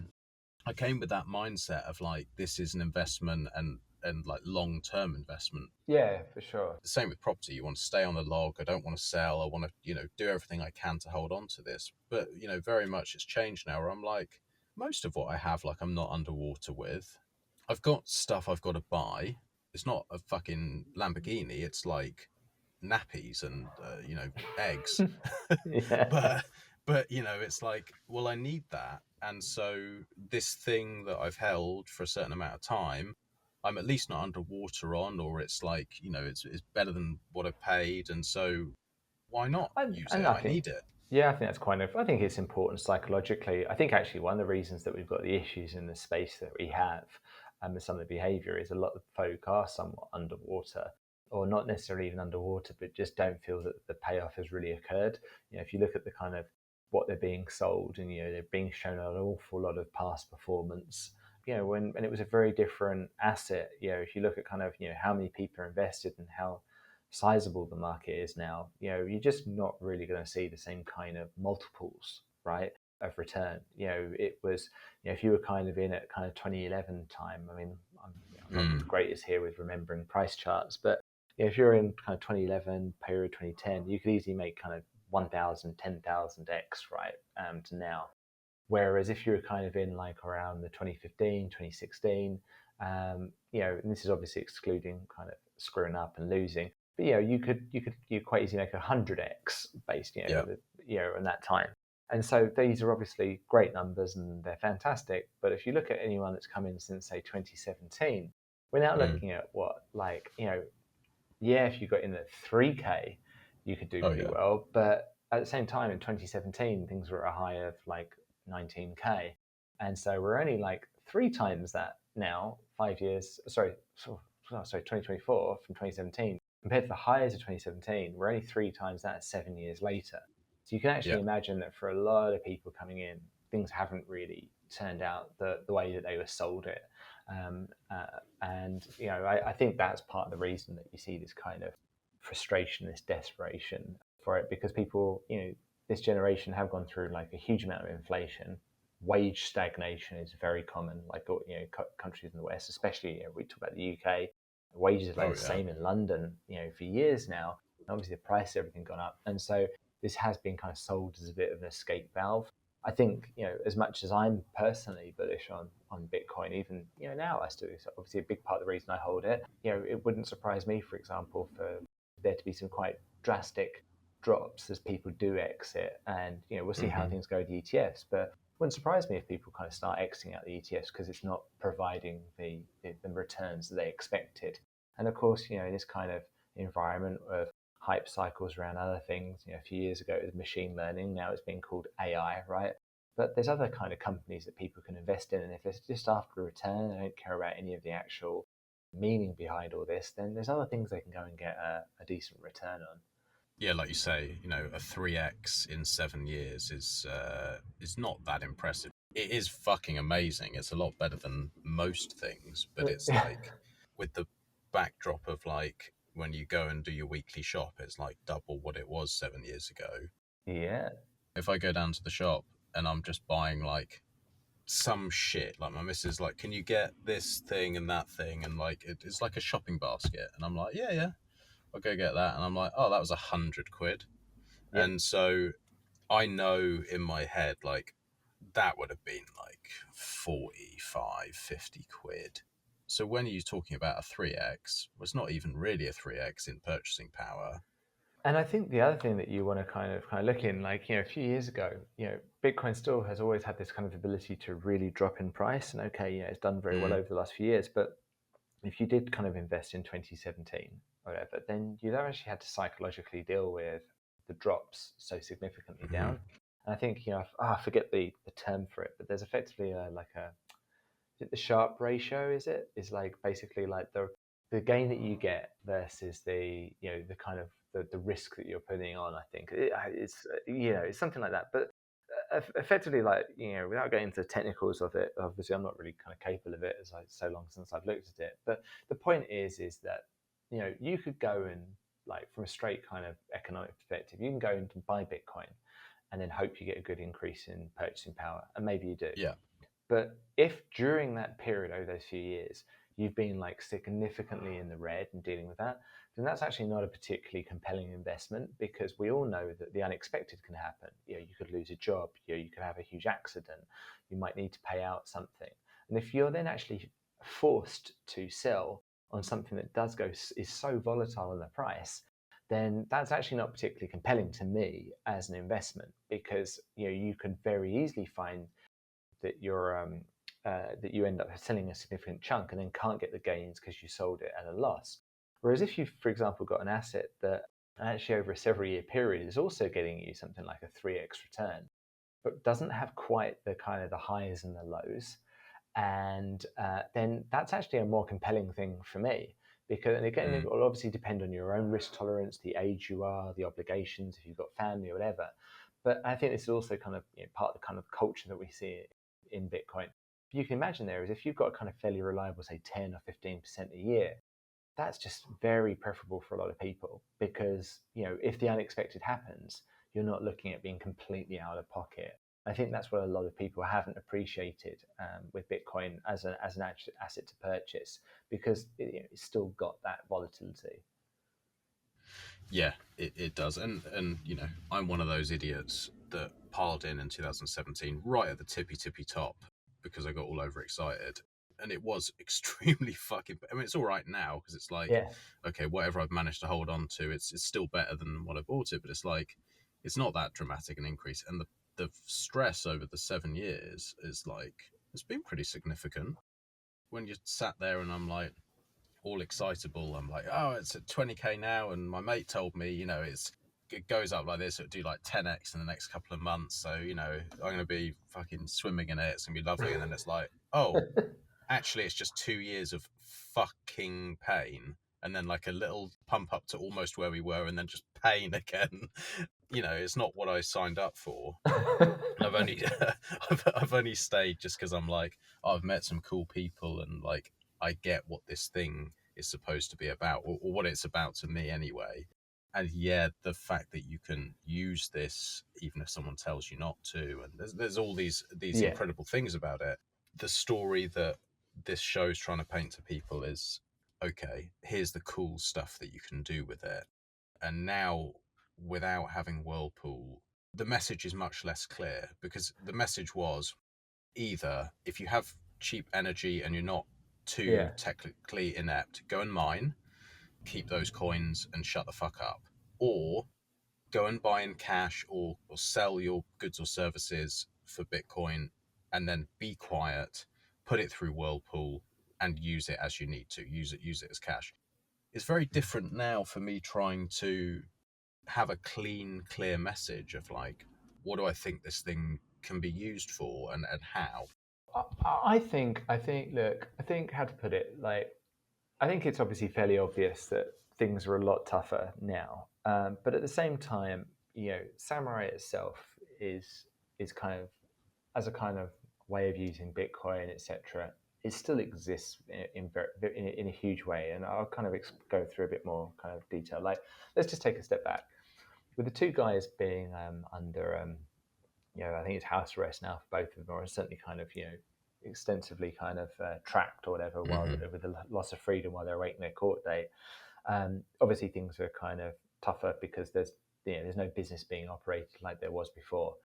Speaker 7: I came with that mindset of like, this is an investment and like long-term investment.
Speaker 6: Yeah, for sure.
Speaker 7: The same with property. You want to stay on the log. I don't want to sell. I want to, do everything I can to hold on to this. But, very much it's changed now where I'm like, most of what I have, like, I'm not underwater with. I've got stuff I've got to buy. It's not a fucking Lamborghini. It's like nappies and eggs.
Speaker 6: Yeah.
Speaker 7: but it's like, well, I need that, and so this thing that I've held for a certain amount of time, I'm at least not underwater on, or it's like, it's better than what I paid, and so why not use
Speaker 6: And
Speaker 7: it?
Speaker 6: I
Speaker 7: I
Speaker 6: think,
Speaker 7: need it.
Speaker 6: yeah, I think I think it's important psychologically. I think actually one of the reasons that we've got the issues in the space that we have, and some of the behaviour is a lot of folk are somewhat underwater, or not necessarily even underwater, but just don't feel that the payoff has really occurred. If you look at the kind of what they're being sold, and they're being shown an awful lot of past performance. When it was a very different asset. If you look at kind of how many people are invested and how sizable the market is now, you're just not really going to see the same kind of multiples, right, of return. It was, if you were kind of in at kind of 2011 time, I mean, I'm not the greatest here with remembering price charts, but if you're in kind of 2011 period, 2010, you could easily make kind of 1,000, 10,000x, right, to now. Whereas if you're kind of in like around the 2015, 2016, and this is obviously excluding kind of screwing up and losing, but you quite easily make 100x based, in that time. And so these are obviously great numbers and they're fantastic. But if you look at anyone that's come in since say 2017, we're now looking at what, like, if you got in at 3K, you could do pretty well. But at the same time, in 2017, things were at a high of like 19K. And so we're only like 3 times that now, 5 years, sorry, 2024 from 2017, compared to the highs of 2017, we're only 3 times that 7 years later. So you can actually imagine that for a lot of people coming in, things haven't really turned out the way that they were sold it. I think that's part of the reason that you see this kind of frustration, this desperation for it, because people, this generation have gone through like a huge amount of inflation. Wage stagnation is very common, like countries in the West, especially we talk about the UK. Wages are like the same in London, for years now. And obviously, the price of everything gone up, and so this has been kind of sold as a bit of an escape valve. I think, as much as I'm personally bullish on Bitcoin, even now I still, it's obviously a big part of the reason I hold it. It wouldn't surprise me, for example, for there to be some quite drastic drops as people do exit, and we'll see how things go with the ETFs. But it wouldn't surprise me if people kind of start exiting out the ETFs because it's not providing the returns that they expected. And of course, in this kind of environment of hype cycles around other things, a few years ago it was machine learning, now it's being called AI, right? But there's other kind of companies that people can invest in, and if it's just after a return, they don't care about any of the actual meaning behind all this, then there's other things they can go and get a decent return on.
Speaker 7: Yeah, like you say, a 3x in 7 years is not that impressive. It is fucking amazing. It's a lot better than most things, but it's like with the backdrop of like when you go and do your weekly shop, it's like double what it was 7 years ago.
Speaker 6: Yeah.
Speaker 7: If I go down to the shop and I'm just buying like some shit, like my missus like, can you get this thing and that thing, and like it's like a shopping basket, and I'm like, yeah, I'll go get that, and I'm like, oh, that was £100.
Speaker 6: Yep.
Speaker 7: And so I know in my head like that would have been like 45, 50 quid. So when you're talking about a 3x, well, it's not even really a 3x in purchasing power.
Speaker 6: And I think the other thing that you want to kind of look in, like, a few years ago, Bitcoin still has always had this kind of ability to really drop in price. And okay, it's done very well over the last few years. But if you did kind of invest in 2017 or whatever, then you'd actually had to psychologically deal with the drops so significantly down. And I think, I forget the term for it, but there's effectively is it the Sharpe ratio? Is like basically like the gain that you get versus the the kind of the risk that you're putting on. I think it's something like that. But effectively, like, without getting into the technicals of it, obviously I'm not really kind of capable of it, as so long since I've looked at it. But the point is that you could go and, like, from a straight kind of economic perspective, you can go and buy Bitcoin and then hope you get a good increase in purchasing power, and maybe you do.
Speaker 7: Yeah.
Speaker 6: But if during that period over those few years you've been like significantly in the red and dealing with that, then that's actually not a particularly compelling investment, because we all know that the unexpected can happen. You could lose a job, you could have a huge accident, you might need to pay out something. And if you're then actually forced to sell on something that is so volatile in the price, then that's actually not particularly compelling to me as an investment, because you can very easily find that that you end up selling a significant chunk and then can't get the gains because you sold it at a loss. Whereas if you've, for example, got an asset that actually over a several year period is also getting you something like a 3x return, but doesn't have quite the kind of the highs and the lows, and then that's actually a more compelling thing for me. Because, and again, it will obviously depend on your own risk tolerance, the age you are, the obligations, if you've got family or whatever. But I think this is also kind of part of the kind of culture that we see in Bitcoin. You can imagine there is, if you've got a kind of fairly reliable, say 10 or 15% a year, that's just very preferable for a lot of people, because if the unexpected happens, you're not looking at being completely out of pocket. I think that's what a lot of people haven't appreciated with Bitcoin as an asset to purchase, because it's still got that volatility.
Speaker 7: Yeah, it does. And I'm one of those idiots that piled in 2017 right at the tippy top because I got all overexcited. And it was extremely fucking... I mean, it's all right now because it's like, okay, whatever I've managed to hold on to, it's still better than when I bought it. But it's like, it's not that dramatic an increase. And the stress over the 7 years is like, it's been pretty significant. When you sat there and I'm like, all excitable, I'm like, oh, it's at 20k now, and my mate told me, it goes up like this, it'll do like 10x in the next couple of months, so I'm going to be fucking swimming in it, it's going to be lovely. And then it's like, oh, actually it's just 2 years of fucking pain, and then like a little pump up to almost where we were, and then just pain again. It's not what I signed up for. I've only stayed just because I'm like, oh, I've met some cool people, and like I get what this thing is supposed to be about, or what it's about to me anyway. And yeah, the fact that you can use this even if someone tells you not to, and there's all these incredible things about it. The story that this show's trying to paint to people is, okay, here's the cool stuff that you can do with it. And now, without having Whirlpool, the message is much less clear, because the message was either, if you have cheap energy and you're not too technically inept, go and mine, keep those coins and shut the fuck up, or go and buy in cash or sell your goods or services for Bitcoin and then be quiet, put it through Whirlpool and use it as you need to, use it as cash. It's very different now for me trying to have a clear message of like, what do I think this thing can be used for, and how.
Speaker 6: I think how to put it, like, I think it's obviously fairly obvious that things are a lot tougher now, but at the same time, Samurai itself is kind of, as a kind of way of using Bitcoin, etc. It still exists in a huge way, and I'll kind of go through a bit more kind of detail. Like, let's just take a step back. With the two guys being under, I think it's house arrest now for both of them, or certainly kind of, extensively kind of tracked or whatever, while with the loss of freedom while they're awaiting their court date. Obviously, things are kind of tougher because there's no business being operated like there was before.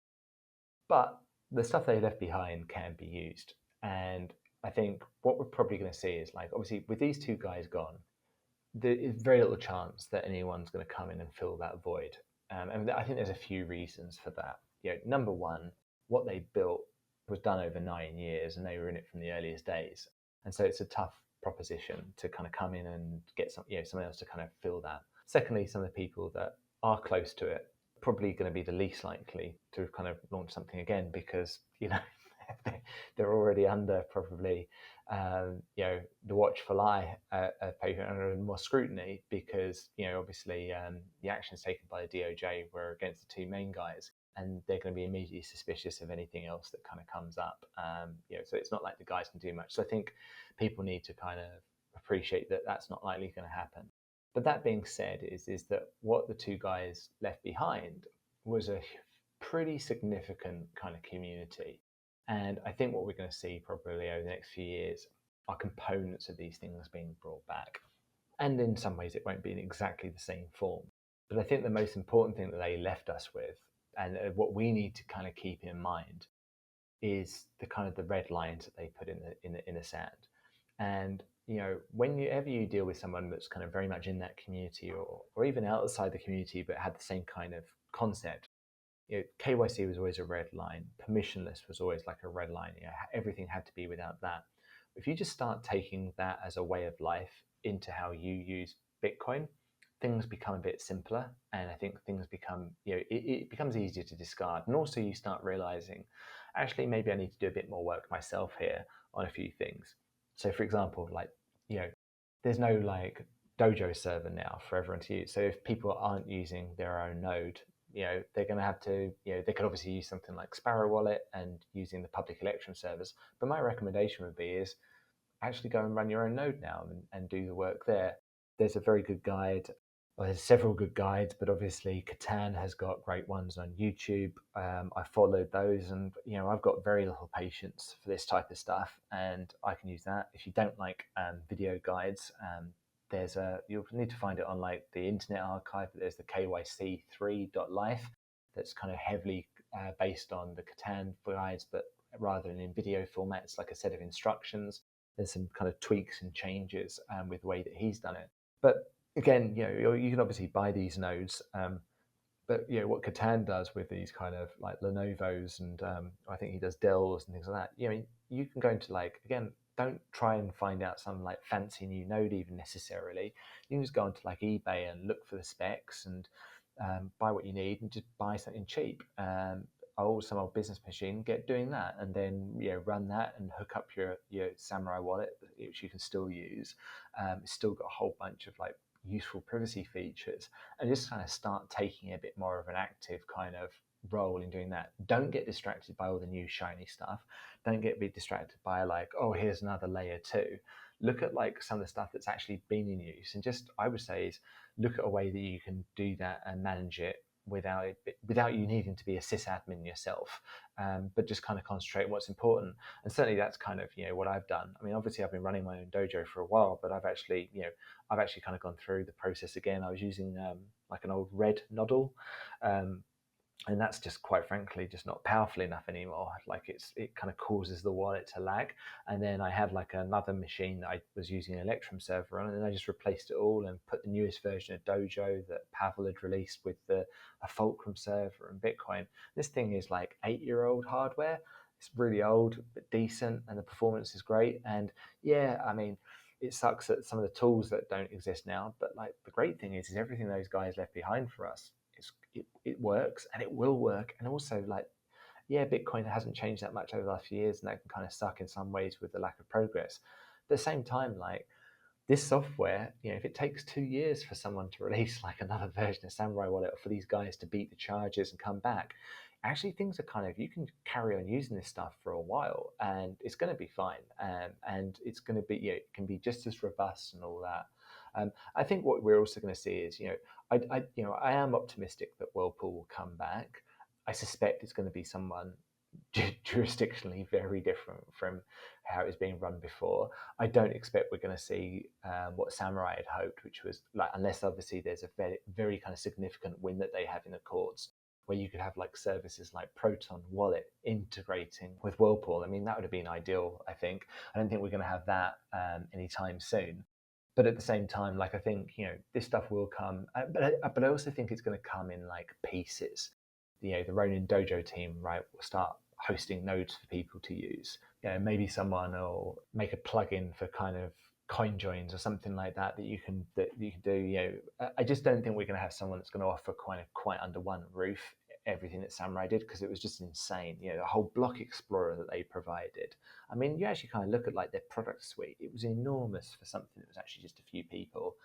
Speaker 6: But the stuff they left behind can be used, and I think what we're probably going to see is, like, obviously with these two guys gone, there is very little chance that anyone's going to come in and fill that void. And I think there's a few reasons for that. Number one, what they built was done over 9 years, and they were in it from the earliest days. And so it's a tough proposition to kind of come in and get someone else to kind of fill that. Secondly, some of the people that are close to it probably going to be the least likely to kind of launch something again, because they're already under probably the watchful eye of people, under more scrutiny, because obviously the actions taken by the DOJ were against the two main guys, and they're going to be immediately suspicious of anything else that kind of comes up. So it's not like the guys can do much. So I think people need to kind of appreciate that that's not likely going to happen. But that being said, is that what the two guys left behind was a pretty significant kind of community. And I think what we're going to see probably over the next few years are components of these things being brought back. And in some ways, it won't be in exactly the same form. But I think the most important thing that they left us with, and what we need to kind of keep in mind, is the kind of the red lines that they put in the sand. And whenever you deal with someone that's kind of very much in that community or even outside the community but had the same kind of concept, KYC was always a red line. Permissionless was always like a red line. Everything had to be without that. If you just start taking that as a way of life into how you use Bitcoin, things become a bit simpler, and I think things become, it becomes easier to discard. And also you start realizing, actually, maybe I need to do a bit more work myself here on a few things. So for example, there's no Dojo server now for everyone to use. So if people aren't using their own node, they're going to have to, they could obviously use something like Sparrow Wallet and using the public election servers. But my recommendation would be is actually go and run your own node now and do the work there. There's a very good guide. Well, there's several good guides, but obviously Catan has got great ones on YouTube. I followed those, and I've got very little patience for this type of stuff, and I can use that. If you don't like video guides, you'll need to find it on the Internet Archive. But there's the KYC3.life that's kind of heavily based on the Catan guides, but rather than in video format, it's like a set of instructions. There's some kind of tweaks and changes with the way that he's done it. But again, you can obviously buy these nodes, but what Catan does with these kind of Lenovo's and I think he does Dells and things like that. You can go into again, don't try and find out some fancy new node even necessarily. You can just go onto eBay and look for the specs and buy what you need and just buy something cheap. Some old business machine, get doing that, and then run that and hook up your Samurai wallet, which you can still use. It's still got a whole bunch of useful privacy features, and just kind of start taking a bit more of an active kind of role in doing that. Don't get distracted by all the new shiny stuff. Don't get distracted by here's another layer 2. Look at some of the stuff that's actually been in use, and just I would say is look at a way that you can do that and manage it without you needing to be a sysadmin yourself, but just kind of concentrate on what's important. And certainly that's kind of what I've done. I mean, obviously I've been running my own dojo for a while, but I've actually kind of gone through the process again. I was using an old red nodal, and that's just quite frankly just not powerful enough anymore. It kind of causes the wallet to lag. And then I had another machine that I was using an Electrum server on, and then I just replaced it all and put the newest version of Dojo that Pavel had released with a Fulcrum server and Bitcoin. This thing is 8-year-old hardware. It's really old but decent, and the performance is great. And I mean, it sucks that some of the tools that don't exist now, but the great thing is everything those guys left behind for us. It works, and it will work. And also Bitcoin hasn't changed that much over the last few years, and that can kind of suck in some ways with the lack of progress. At the same time, this software, if it takes 2 years for someone to release another version of Samurai Wallet, or for these guys to beat the charges and come back, actually things are kind of, you can carry on using this stuff for a while, and it's going to be fine, and it's going to be it can be just as robust and all that. I think what we're also going to see is, I am optimistic that Whirlpool will come back. I suspect it's going to be someone jurisdictionally very different from how it was being run before. I don't expect we're going to see what Samurai had hoped, which was unless obviously there's a very, very kind of significant win that they have in the courts, where you could have services like Proton Wallet integrating with Whirlpool. I mean, that would have been ideal, I think. I don't think we're going to have that anytime soon. But at the same time, I think, this stuff will come, but I also think it's going to come in pieces. The Ronin Dojo team, right, will start hosting nodes for people to use. Maybe someone will make a plugin for kind of coin joins or something like that you can do. I just don't think we're going to have someone that's going to offer quite under one roof everything that Samurai did, because it was just insane. The whole block explorer that they provided. I mean, you actually kind of look at their product suite. It was enormous for something that was actually just a few people.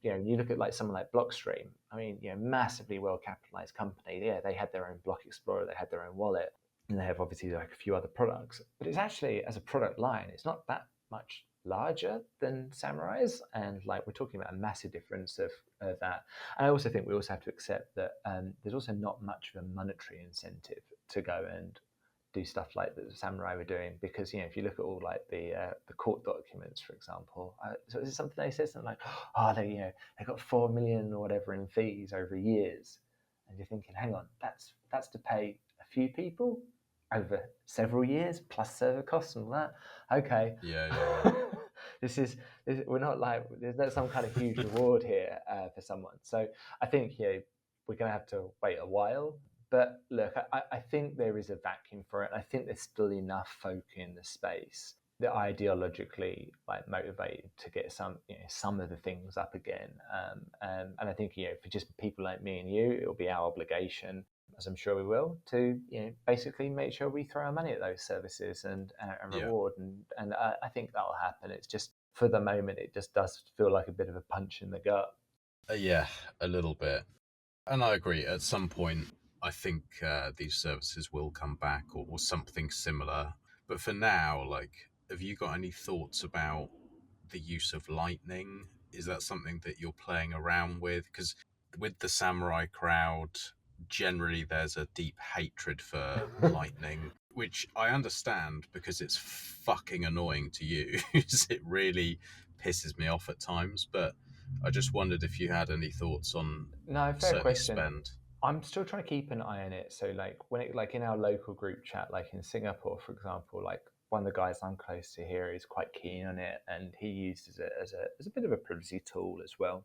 Speaker 6: You look at someone like Blockstream. I mean, massively well capitalized company. Yeah, they had their own block explorer, they had their own wallet, and they have obviously a few other products. But it's actually, as a product line, it's not that much larger than Samurai's, and we're talking about a massive difference of that. And I also think we also have to accept that there's also not much of a monetary incentive to go and do stuff like the Samurai were doing, because if you look at all the court documents, for example, so is it something they said something they got 4 million or whatever in fees over years, and you're thinking, hang on, that's to pay a few people over several years plus server costs and all that. Okay.
Speaker 7: Yeah.
Speaker 6: we're not like, there's not some kind of huge reward here for someone. So I think we're going to have to wait a while. But look, I think there is a vacuum for it. I think there's still enough folk in the space that ideologically like motivated to get some of the things up again. And I think for just people like me and you, it'll be our obligation, as I'm sure we will, to basically make sure we throw our money at those services and reward. And I think that'll happen. It's just for the moment, it just does feel like a bit of a punch in the gut.
Speaker 7: Yeah, a little bit. And I agree. At some point, I think these services will come back or something similar. But for now, like, have you got any thoughts about the use of Lightning? Is that something that you're playing around with? Because with the samurai crowd, generally there's a deep hatred for Lightning, which I understand because it's fucking annoying to use. It really pisses me off at times. But I just wondered if you had any thoughts on
Speaker 6: Fair question.
Speaker 7: spend.
Speaker 6: I'm still trying to keep an eye on it. So like like in our local group chat, like in Singapore, for example, like one of the guys I'm close to here is quite keen on it, and he uses it as a bit of a privacy tool as well.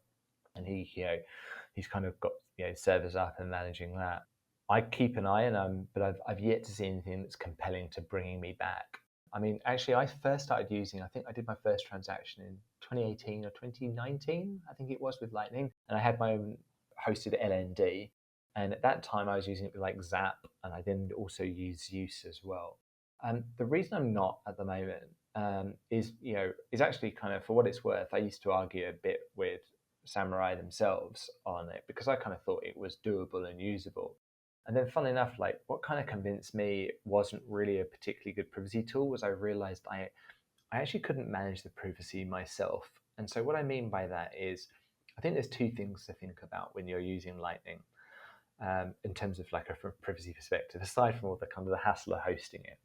Speaker 6: And he's kind of got servers up and managing that. I keep an eye on them, but I've yet to see anything that's compelling to bringing me back. I mean, actually, I first started using, I think I did my first transaction in 2018 or 2019, I think it was, with Lightning. And I had my own hosted LND. And at that time, I was using it with like Zap, and I then also use Use as well. And the reason I'm not at the moment is actually kind of, for what it's worth, I used to argue a bit with Samurai themselves on it because I kind of thought it was doable and usable. And then funnily enough, like what kind of convinced me it wasn't really a particularly good privacy tool was I realized I actually couldn't manage the privacy myself. And so what I mean by that is I think there's two things to think about when you're using Lightning in terms of like a privacy perspective, aside from all the kind of the hassle of hosting it.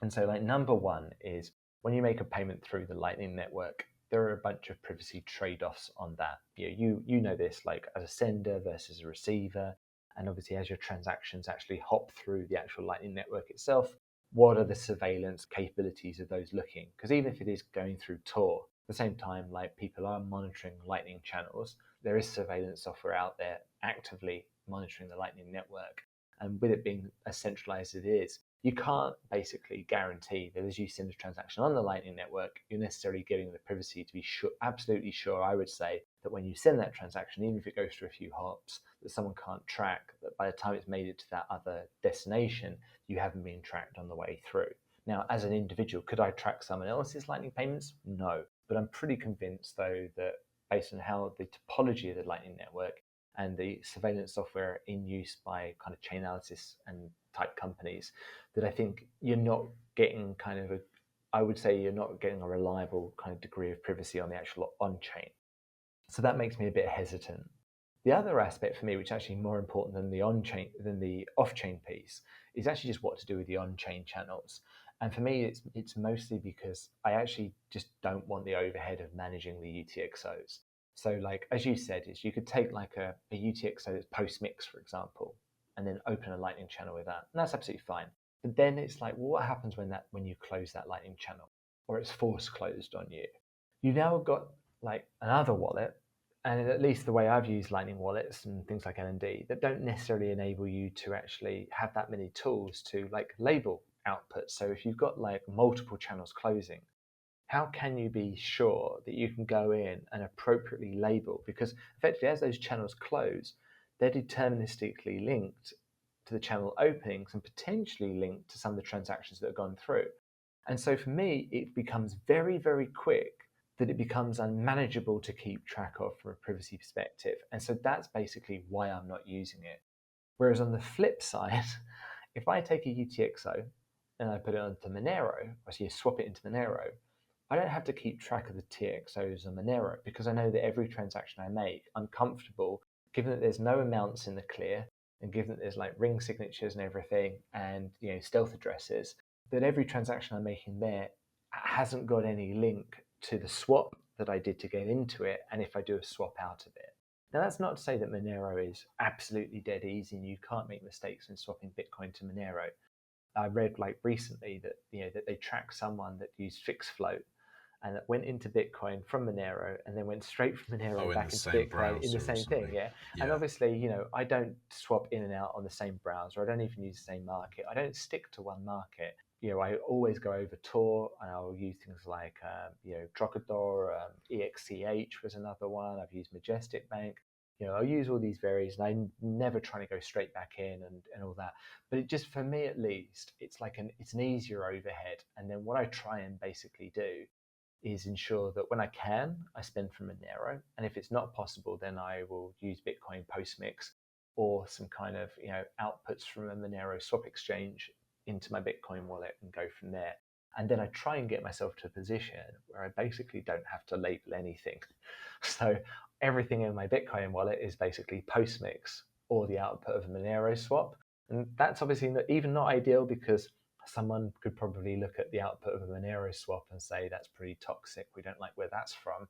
Speaker 6: And so like number one is when you make a payment through the Lightning network, there are a bunch of privacy trade-offs on that. You know this, like as a sender versus a receiver, and obviously as your transactions actually hop through the actual Lightning network itself, what are the surveillance capabilities of those looking? Because even if it is going through Tor, at the same time, like people are monitoring Lightning channels, there is surveillance software out there actively monitoring the Lightning network. And with it being as centralized as it is, you can't basically guarantee that as you send a transaction on the Lightning network, you're necessarily getting the privacy to be absolutely sure, I would say, that when you send that transaction, even if it goes through a few hops, that someone can't track, that by the time it's made it to that other destination, you haven't been tracked on the way through. Now, as an individual, could I track someone else's Lightning payments? No. But I'm pretty convinced, though, that based on how the topology of the Lightning network and the surveillance software in use by kind of chain analysis and type companies, that I think you're not getting I would say you're not getting a reliable kind of degree of privacy on the actual on-chain. So that makes me a bit hesitant. The other aspect for me, which is actually more important than the on-chain, than the off-chain piece, is actually just what to do with the on-chain channels. And for me, it's mostly because I actually just don't want the overhead of managing the UTXOs. So like, as you said, is you could take like a UTXO that's post-mix, for example, and then open a Lightning channel with that. And that's absolutely fine. But then it's like, well, what happens when you close that Lightning channel or it's force closed on you? You've now got like another wallet, and at least the way I've used Lightning wallets and things like LND, that don't necessarily enable you to actually have that many tools to like label outputs. So if you've got like multiple channels closing, how can you be sure that you can go in and appropriately label? Because effectively, as those channels close, they're deterministically linked to the channel openings and potentially linked to some of the transactions that have gone through. And so for me, it becomes very, very quick that it becomes unmanageable to keep track of from a privacy perspective. And so that's basically why I'm not using it. Whereas on the flip side, if I take a UTXO and I put it onto Monero, or so you swap it into Monero, I don't have to keep track of the TXOs on Monero because I know that every transaction I make, I'm comfortable, given that there's no amounts in the clear, and given that there's like ring signatures and everything, and stealth addresses, that every transaction I'm making there hasn't got any link to the swap that I did to get into it, and if I do a swap out of it. Now, that's not to say that Monero is absolutely dead easy and you can't make mistakes in swapping Bitcoin to Monero. I read like recently that that they tracked someone that used fixed float and it went into Bitcoin from Monero, and then went straight from Monero
Speaker 7: in
Speaker 6: back
Speaker 7: the
Speaker 6: into
Speaker 7: same
Speaker 6: Bitcoin in the
Speaker 7: browser or
Speaker 6: same thing.
Speaker 7: something.
Speaker 6: Yeah. And
Speaker 7: Yeah.
Speaker 6: obviously, I don't swap in and out on the same browser. I don't even use the same market. I don't stick to one market. I always go over Tor, and I'll use things like, Trocador, EXCH was another one. I've used Majestic Bank. I'll use all these various, and I'm never trying to go straight back in and all that. But it just, for me at least, it's like it's an easier overhead. And then what I try and basically do is ensure that when I can, I spend from Monero. And if it's not possible, then I will use Bitcoin Postmix or some kind of, outputs from a Monero swap exchange into my Bitcoin wallet and go from there. And then I try and get myself to a position where I basically don't have to label anything. So everything in my Bitcoin wallet is basically Postmix or the output of a Monero swap. And that's obviously not ideal, because someone could probably look at the output of a Monero swap and say that's pretty toxic. We don't like where that's from.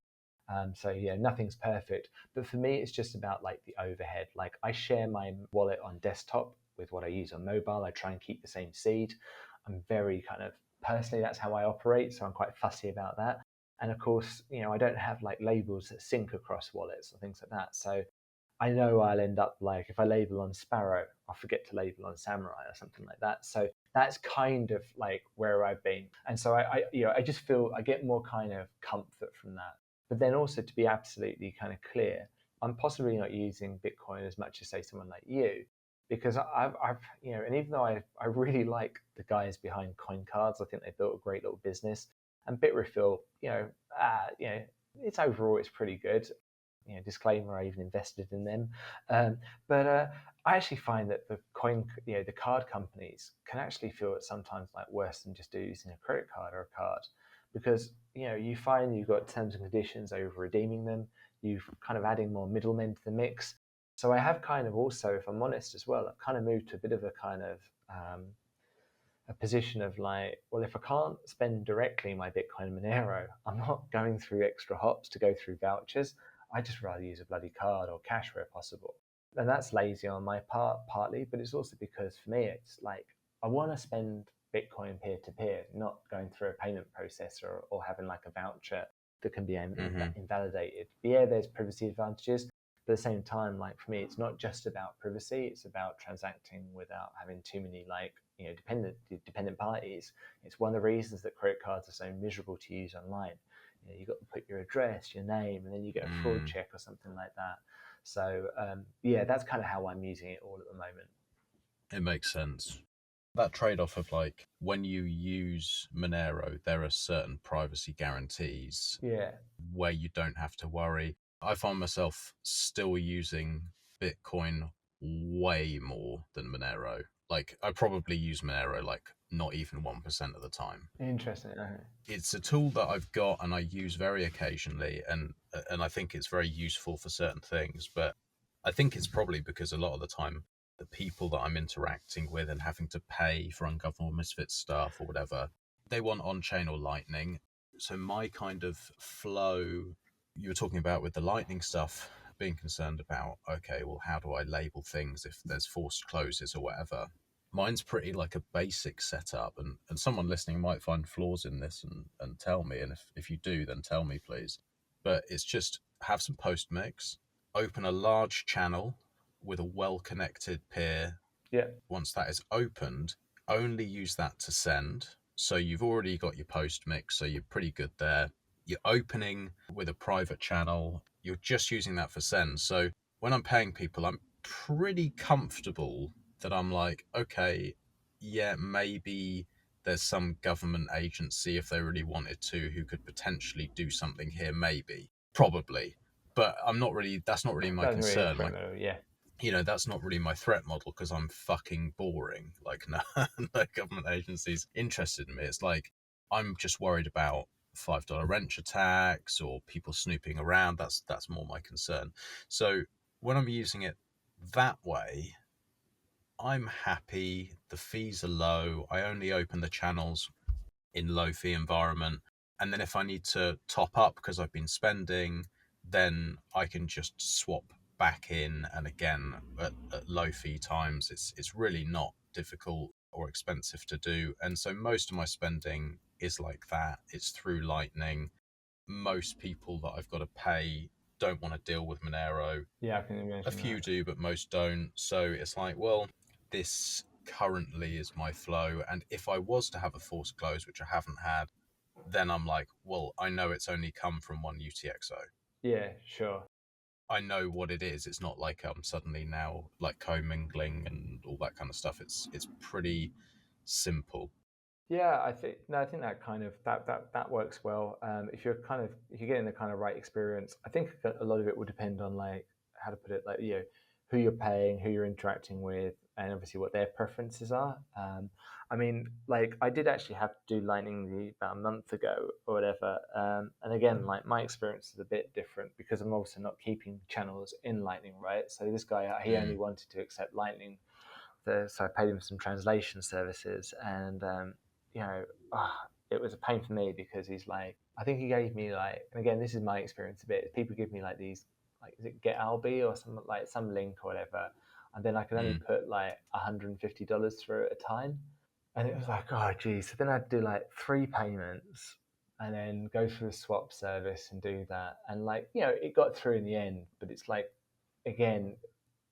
Speaker 6: So nothing's perfect. But for me, it's just about like the overhead. Like, I share my wallet on desktop with what I use on mobile. I try and keep the same seed. I'm very personally, that's how I operate. So I'm quite fussy about that. And of course, I don't have like labels that sync across wallets or things like that. So I know I'll end up like, if I label on Sparrow, I'll forget to label on Samurai or something like that. So that's kind of like where I've been. And so I just feel I get more kind of comfort from that. But then also, to be absolutely kind of clear, I'm possibly not using Bitcoin as much as, say, someone like you, because I've and even though I really like the guys behind Coin Cards, I think they built a great little business. And Bitrefill, it's overall, it's pretty good. Disclaimer, I even invested in them. But I actually find that the card companies can actually feel it sometimes like worse than just using a credit card or a card, because you find you've got terms and conditions over redeeming them. You've kind of adding more middlemen to the mix. So I have kind of also, if I'm honest as well, I've kind of moved to a bit of a kind of a position of like, well, if I can't spend directly my Bitcoin Monero, I'm not going through extra hops to go through vouchers. I just rather use a bloody card or cash where possible. And that's lazy on my part, partly, but it's also because for me, it's like, I want to spend Bitcoin peer-to-peer, not going through a payment processor or having like a voucher that can be invalidated. But yeah, there's privacy advantages. But at the same time, like for me, it's not just about privacy, it's about transacting without having too many dependent parties. It's one of the reasons that credit cards are so miserable to use online. You've got to put your address, your name, and then you get a fraud check or something like that. So that's kind of how I'm using it all at the moment.
Speaker 7: It makes sense. That trade-off of like, when you use Monero, there are certain privacy guarantees where you don't have to worry. I find myself still using Bitcoin way more than Monero. Like, I probably use Monero like not even 1% of the time.
Speaker 6: Interesting.
Speaker 7: It's a tool that I've got and I use very occasionally, and I think it's very useful for certain things. But I think it's probably because a lot of the time, the people that I'm interacting with and having to pay for Ungovernable Misfits stuff or whatever, they want on-chain or Lightning. So my kind of flow, you were talking about with the Lightning stuff, being concerned about, okay, well, how do I label things if there's forced closes or whatever? Mine's pretty like a basic setup, and someone listening might find flaws in this and tell me. And if you do, then tell me, please. But it's just have some post mix, open a large channel with a well-connected peer.
Speaker 6: Yeah.
Speaker 7: Once that is opened, only use that to send. So you've already got your post mix, so you're pretty good there. You're opening with a private channel. You're just using that for send. So when I'm paying people, I'm pretty comfortable that I'm like, okay, yeah, maybe there's some government agency, if they really wanted to, who could potentially do something here, maybe, probably. But that's not really my concern. That's not really my threat model, because I'm fucking boring. Like, no government agency's interested in me. It's like, I'm just worried about $5 wrench attacks or people snooping around. That's more my concern. So when I'm using it that way, I'm happy. The fees are low. I only open the channels in low fee environment. And then if I need to top up because I've been spending, then I can just swap back in. And again, at low fee times, it's really not difficult or expensive to do. And so most of my spending is like that. It's through Lightning. most people that I've got to pay don't want to deal with Monero.
Speaker 6: Yeah, I can imagine
Speaker 7: A few
Speaker 6: that.
Speaker 7: do, but most don't. So it's like, well, this currently is my flow. And if I was to have a forced close, which I haven't had, then I'm like, well, I know it's only come from one UTXO.
Speaker 6: Yeah, sure.
Speaker 7: I know what it is. It's not like I'm suddenly now like commingling and all that kind of stuff. It's pretty simple.
Speaker 6: Yeah, I think that kind of that works well. If you're getting the kind of right experience, I think a lot of it will depend on like how to put it, like who you're paying, who you're interacting with, and obviously what their preferences are. I mean, like I did actually have to do Lightning about a month ago or whatever, and again, like my experience is a bit different because I'm also not keeping channels in Lightning, right? So this guy, he only wanted to accept Lightning, so I paid him some translation services, and it was a pain for me because he's like, I think he gave me like, and again, this is my experience a bit. People give me like these, like, is it Get Albi or some link or whatever, and then I can only put like $150 through at a time, and it was like, oh geez. So then I'd do like 3 payments, and then go through the swap service and do that, and like it got through in the end, but it's like, again,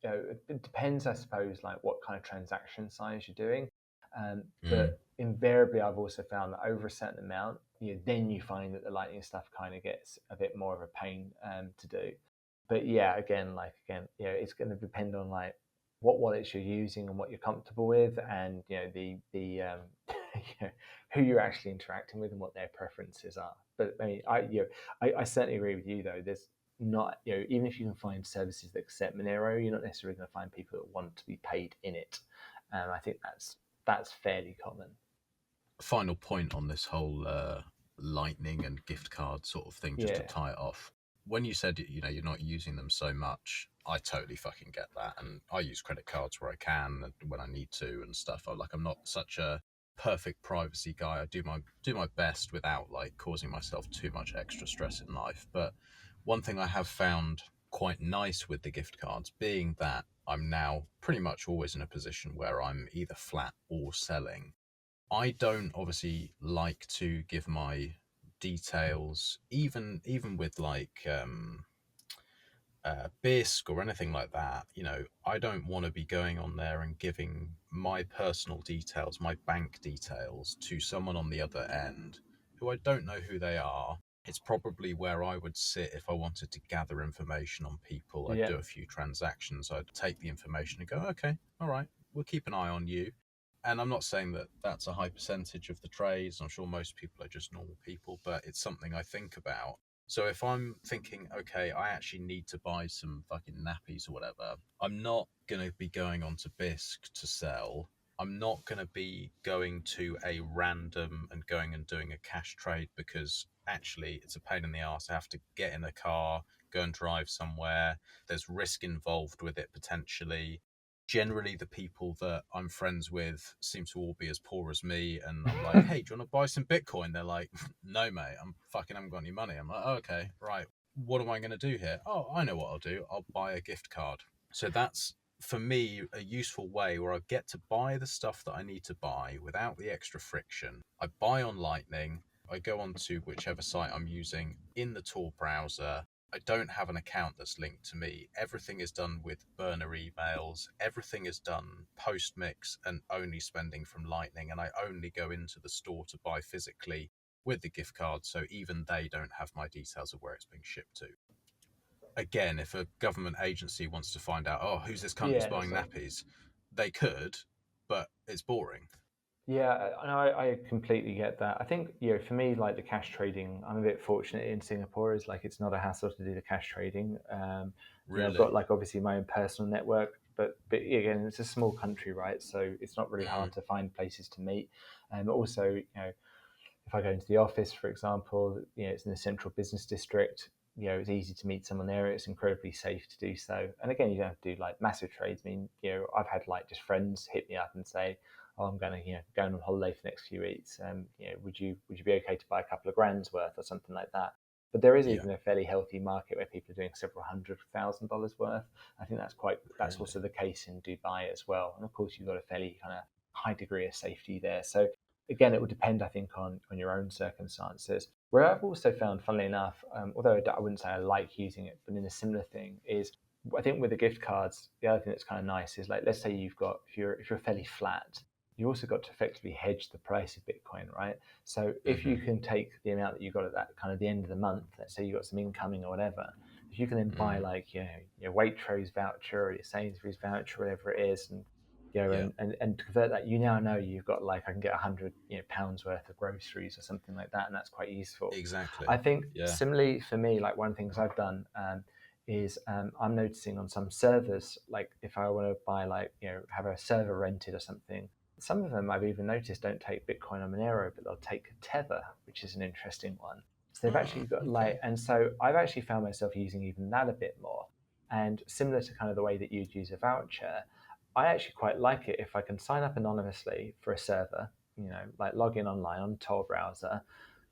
Speaker 6: it depends, I suppose, like what kind of transaction size you're doing. But invariably, I've also found that over a certain amount, then you find that the Lightning stuff kind of gets a bit more of a pain to do. But yeah, again, it's going to depend on like what wallets you're using and what you're comfortable with, and who you're actually interacting with and what their preferences are. But I mean, I certainly agree with you though. There's not, even if you can find services that accept Monero, you're not necessarily going to find people that want to be paid in it. I think that's fairly common.
Speaker 7: Final point on this whole Lightning and gift card sort of thing, just to tie it off. When you said, you're not using them so much, I totally fucking get that. And I use credit cards where I can and when I need to and stuff. I'm not such a perfect privacy guy. I do my best without like causing myself too much extra stress in life. But one thing I have found quite nice with the gift cards, being that I'm now pretty much always in a position where I'm either flat or selling, I don't obviously like to give my details, even with like BISC or anything like that. I don't want to be going on there and giving my personal details, my bank details, to someone on the other end who I don't know who they are. It's probably where I would sit if I wanted to gather information on people. I'd do a few transactions. I'd take the information and go, okay, all right, we'll keep an eye on you. And I'm not saying that that's a high percentage of the trades. I'm sure most people are just normal people, but it's something I think about. So if I'm thinking, okay, I actually need to buy some fucking nappies or whatever, I'm not going to be going on to BISC to sell. I'm not going to be going to a random and going and doing a cash trade, because actually it's a pain in the ass. I have to get in a car, go and drive somewhere. There's risk involved with it potentially. Generally, the people that I'm friends with seem to all be as poor as me, and I'm like, hey, do you want to buy some Bitcoin? They're like, no, mate, I'm fucking haven't got any money. I'm like, oh, okay, right. What am I going to do here? Oh, I know what I'll do. I'll buy a gift card. So that's, for me, a useful way where I get to buy the stuff that I need to buy without the extra friction. I buy on Lightning. I go on to whichever site I'm using in the Tor browser. I don't have an account that's linked to me. Everything is done with burner emails. Everything is done post-mix and only spending from Lightning. And I only go into the store to buy physically with the gift card. So even they don't have my details of where it's being shipped to. Again, if a government agency wants to find out, oh, who's this cunt who's buying nappies, they could, but it's boring.
Speaker 6: Yeah, I completely get that. I think, for me, like the cash trading, I'm a bit fortunate in Singapore. Is like it's not a hassle to do the cash trading.
Speaker 7: Really?
Speaker 6: I've got like obviously my own personal network, but again, it's a small country, right? So it's not really hard to find places to meet. And also, if I go into the office, for example, it's in the central business district. It's easy to meet someone there. It's incredibly safe to do so. And again, you don't have to do like massive trades. I mean, I've had like just friends hit me up and say, oh, I'm going to, going on holiday for the next few weeks. Would you be okay to buy a couple of grand's worth or something like that? But there is even a fairly healthy market where people are doing several $100,000 worth. I think that's also the case in Dubai as well. And of course, you've got a fairly kind of high degree of safety there. So again, it would depend, I think, on your own circumstances. Where I've also found, funnily enough, although I wouldn't say I like using it, but in a similar thing is, I think with the gift cards, the other thing that's kind of nice is like, let's say if you're fairly flat, you also got to effectively hedge the price of Bitcoin, right? So if you can take the amount that you got at that kind of the end of the month, let's say you got some incoming or whatever, if you can then buy like your Waitrose voucher or your Sainsbury's voucher, whatever it is, and
Speaker 7: Yeah.
Speaker 6: and to convert that, you now know you've got like, I can get 100 pounds worth of groceries or something like that, and that's quite useful.
Speaker 7: Exactly.
Speaker 6: I think
Speaker 7: Yeah.
Speaker 6: similarly for me, like one of the things I've done is I'm noticing on some servers, like if I want to buy like have a server rented or something, some of them I've even noticed don't take Bitcoin or Monero, but they'll take Tether, which is an interesting one. So they've actually got
Speaker 7: okay.
Speaker 6: and so I've actually found myself using even that a bit more. And similar to kind of the way that you'd use a voucher, I actually quite like it if I can sign up anonymously for a server, like log in online on a Tor browser,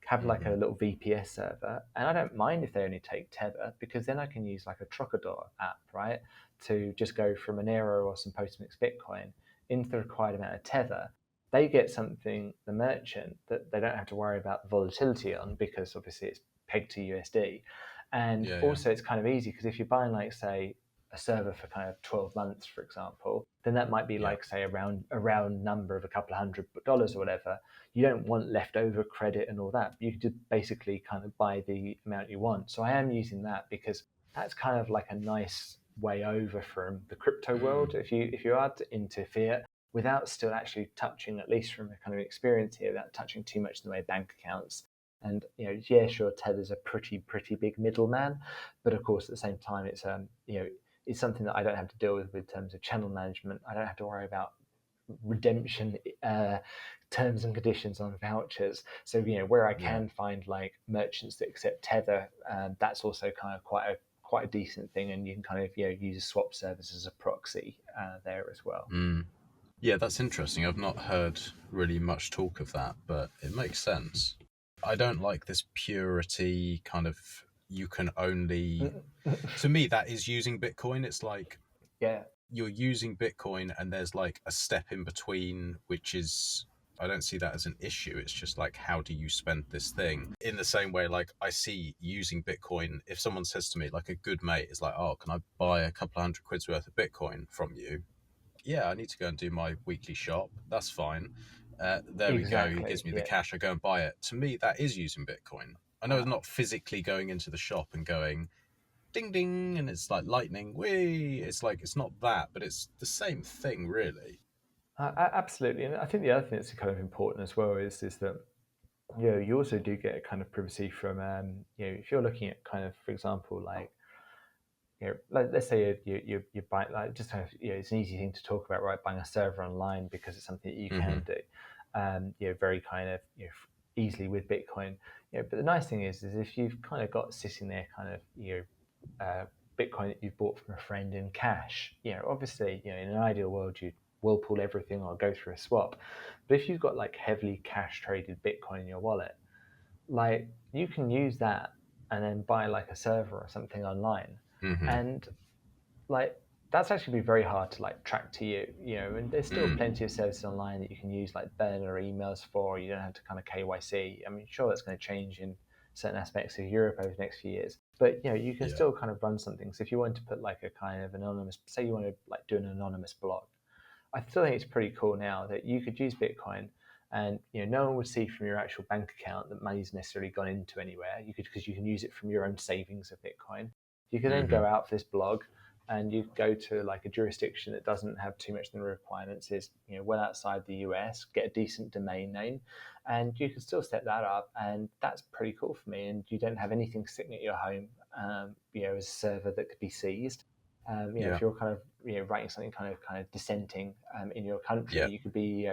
Speaker 6: have like a little VPS server, and I don't mind if they only take Tether, because then I can use like a Trocador app, right, to just go from Monero or some Postmix Bitcoin into the required amount of Tether. They get something, the merchant, that they don't have to worry about the volatility on, because obviously it's pegged to USD. And
Speaker 7: Yeah.
Speaker 6: also it's kind of easy because if you're buying like, say, a server for kind of 12 months, for example, then that might be
Speaker 7: Yeah.
Speaker 6: like, say, a round number of a couple of $100 or whatever. You don't want leftover credit and all that. You could just basically kind of buy the amount you want. So I am using that because that's kind of like a nice way over from the crypto world. If you are into fiat, without still actually touching, at least from a kind of experience here, without touching too much in the way of bank accounts. And yeah, sure, Tether's a pretty big middleman, but of course at the same time it's something that I don't have to deal with in terms of channel management. I don't have to worry about redemption terms and conditions on vouchers. So where I can find like merchants that accept Tether, that's also kind of quite a decent thing, and you can kind of use a swap service as a proxy there as well.
Speaker 7: Yeah, that's interesting. I've not heard really much talk of that, but it makes sense. I don't like this purity kind of, you can only, to me, that is using Bitcoin. It's like
Speaker 6: Yeah,
Speaker 7: you're using Bitcoin and there's like a step in between, which is, I don't see that as an issue. It's just like, how do you spend this thing? In the same way, like I see using Bitcoin, if someone says to me, like a good mate is like, oh, can I buy a couple of $100 worth of Bitcoin from you? Yeah, I need to go and do my weekly shop. That's fine. There we go. He
Speaker 6: exactly.
Speaker 7: gives me the
Speaker 6: Yeah.
Speaker 7: cash. I go and buy it. To me, that is using Bitcoin. I know it's not physically going into the shop and going ding ding and it's like lightning. Whee! It's like, it's not that, but it's the same thing, really.
Speaker 6: Absolutely, and I think the other thing that's kind of important as well is that you also do get a kind of privacy from if you're looking at kind of, for example, like like let's say you buy, like, just kind of it's an easy thing to talk about, right, buying a server online, because it's something that you can do very kind of easily with Bitcoin. But the nice thing is if you've kind of got sitting there kind of Bitcoin that you've bought from a friend in cash, obviously in an ideal world you will pull everything or go through a swap. But if you've got like heavily cash traded Bitcoin in your wallet, like you can use that and then buy like a server or something online, and like that's actually be very hard to like track to you, and there's still plenty of services online that you can use like burner emails for. You don't have to kind of KYC. I mean, sure, that's going to change in certain aspects of Europe over the next few years, but you can still kind of run something. So if you want to put like a kind of anonymous, say you want to like do an anonymous blog, I still think it's pretty cool now that you could use Bitcoin, and no one would see from your actual bank account that money's necessarily gone into anywhere. You could, because you can use it from your own savings of Bitcoin. You can then go out for this blog, and you go to like a jurisdiction that doesn't have too much of the requirements, is well outside the US, get a decent domain name, and you can still set that up, and that's pretty cool for me. And you don't have anything sitting at your home, as a server that could be seized. If you're kind of writing something kind of dissenting in your country, you could be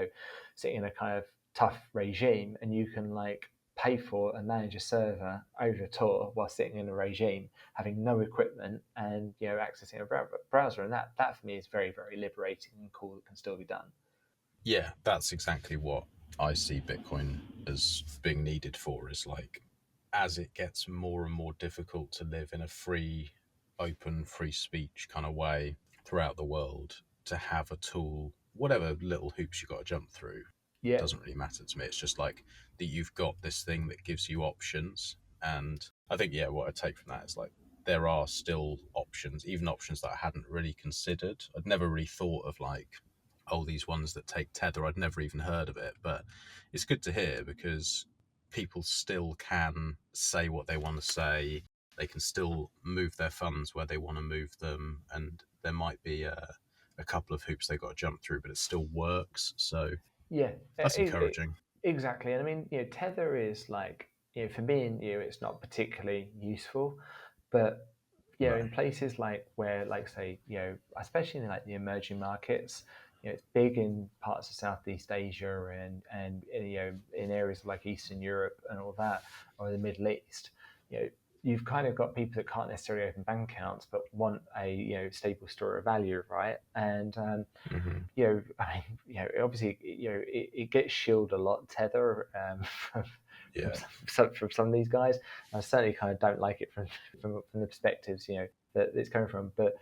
Speaker 6: sitting in a kind of tough regime, and you can like pay for and manage a server over Tor while sitting in a regime, having no equipment, and accessing a browser. And that for me is very liberating and cool. That can still be done.
Speaker 7: Yeah, that's exactly what I see Bitcoin as being needed for, is like, as it gets more and more difficult to live in a free, open, free speech kind of way throughout the world, to have a tool, whatever little hoops you got to jump through, It doesn't really matter to me. It's just like that you've got this thing that gives you options. And I think, yeah, what I take from that is like there are still options, even options that I hadn't really considered. I'd never really thought of like, oh, these ones that take Tether. I'd never even heard of it. But it's good to hear because people still can say what they want to say. They can still move their funds where they want to move them. And there might be a couple of hoops they've got to jump through, but it still works. So
Speaker 8: Yeah,
Speaker 7: that's encouraging.
Speaker 8: Exactly. And I mean, Tether is like, for me and you, it's not particularly useful, but in places like where, like, say, especially in like the emerging markets, it's big in parts of Southeast Asia and in areas like Eastern Europe and all that, or the Middle East. You've kind of got people that can't necessarily open bank accounts, but want a stable store of value, right? And obviously, it gets shielded a lot, Tether, from some of these guys. I certainly kind of don't like it from the perspectives, that it's coming from. But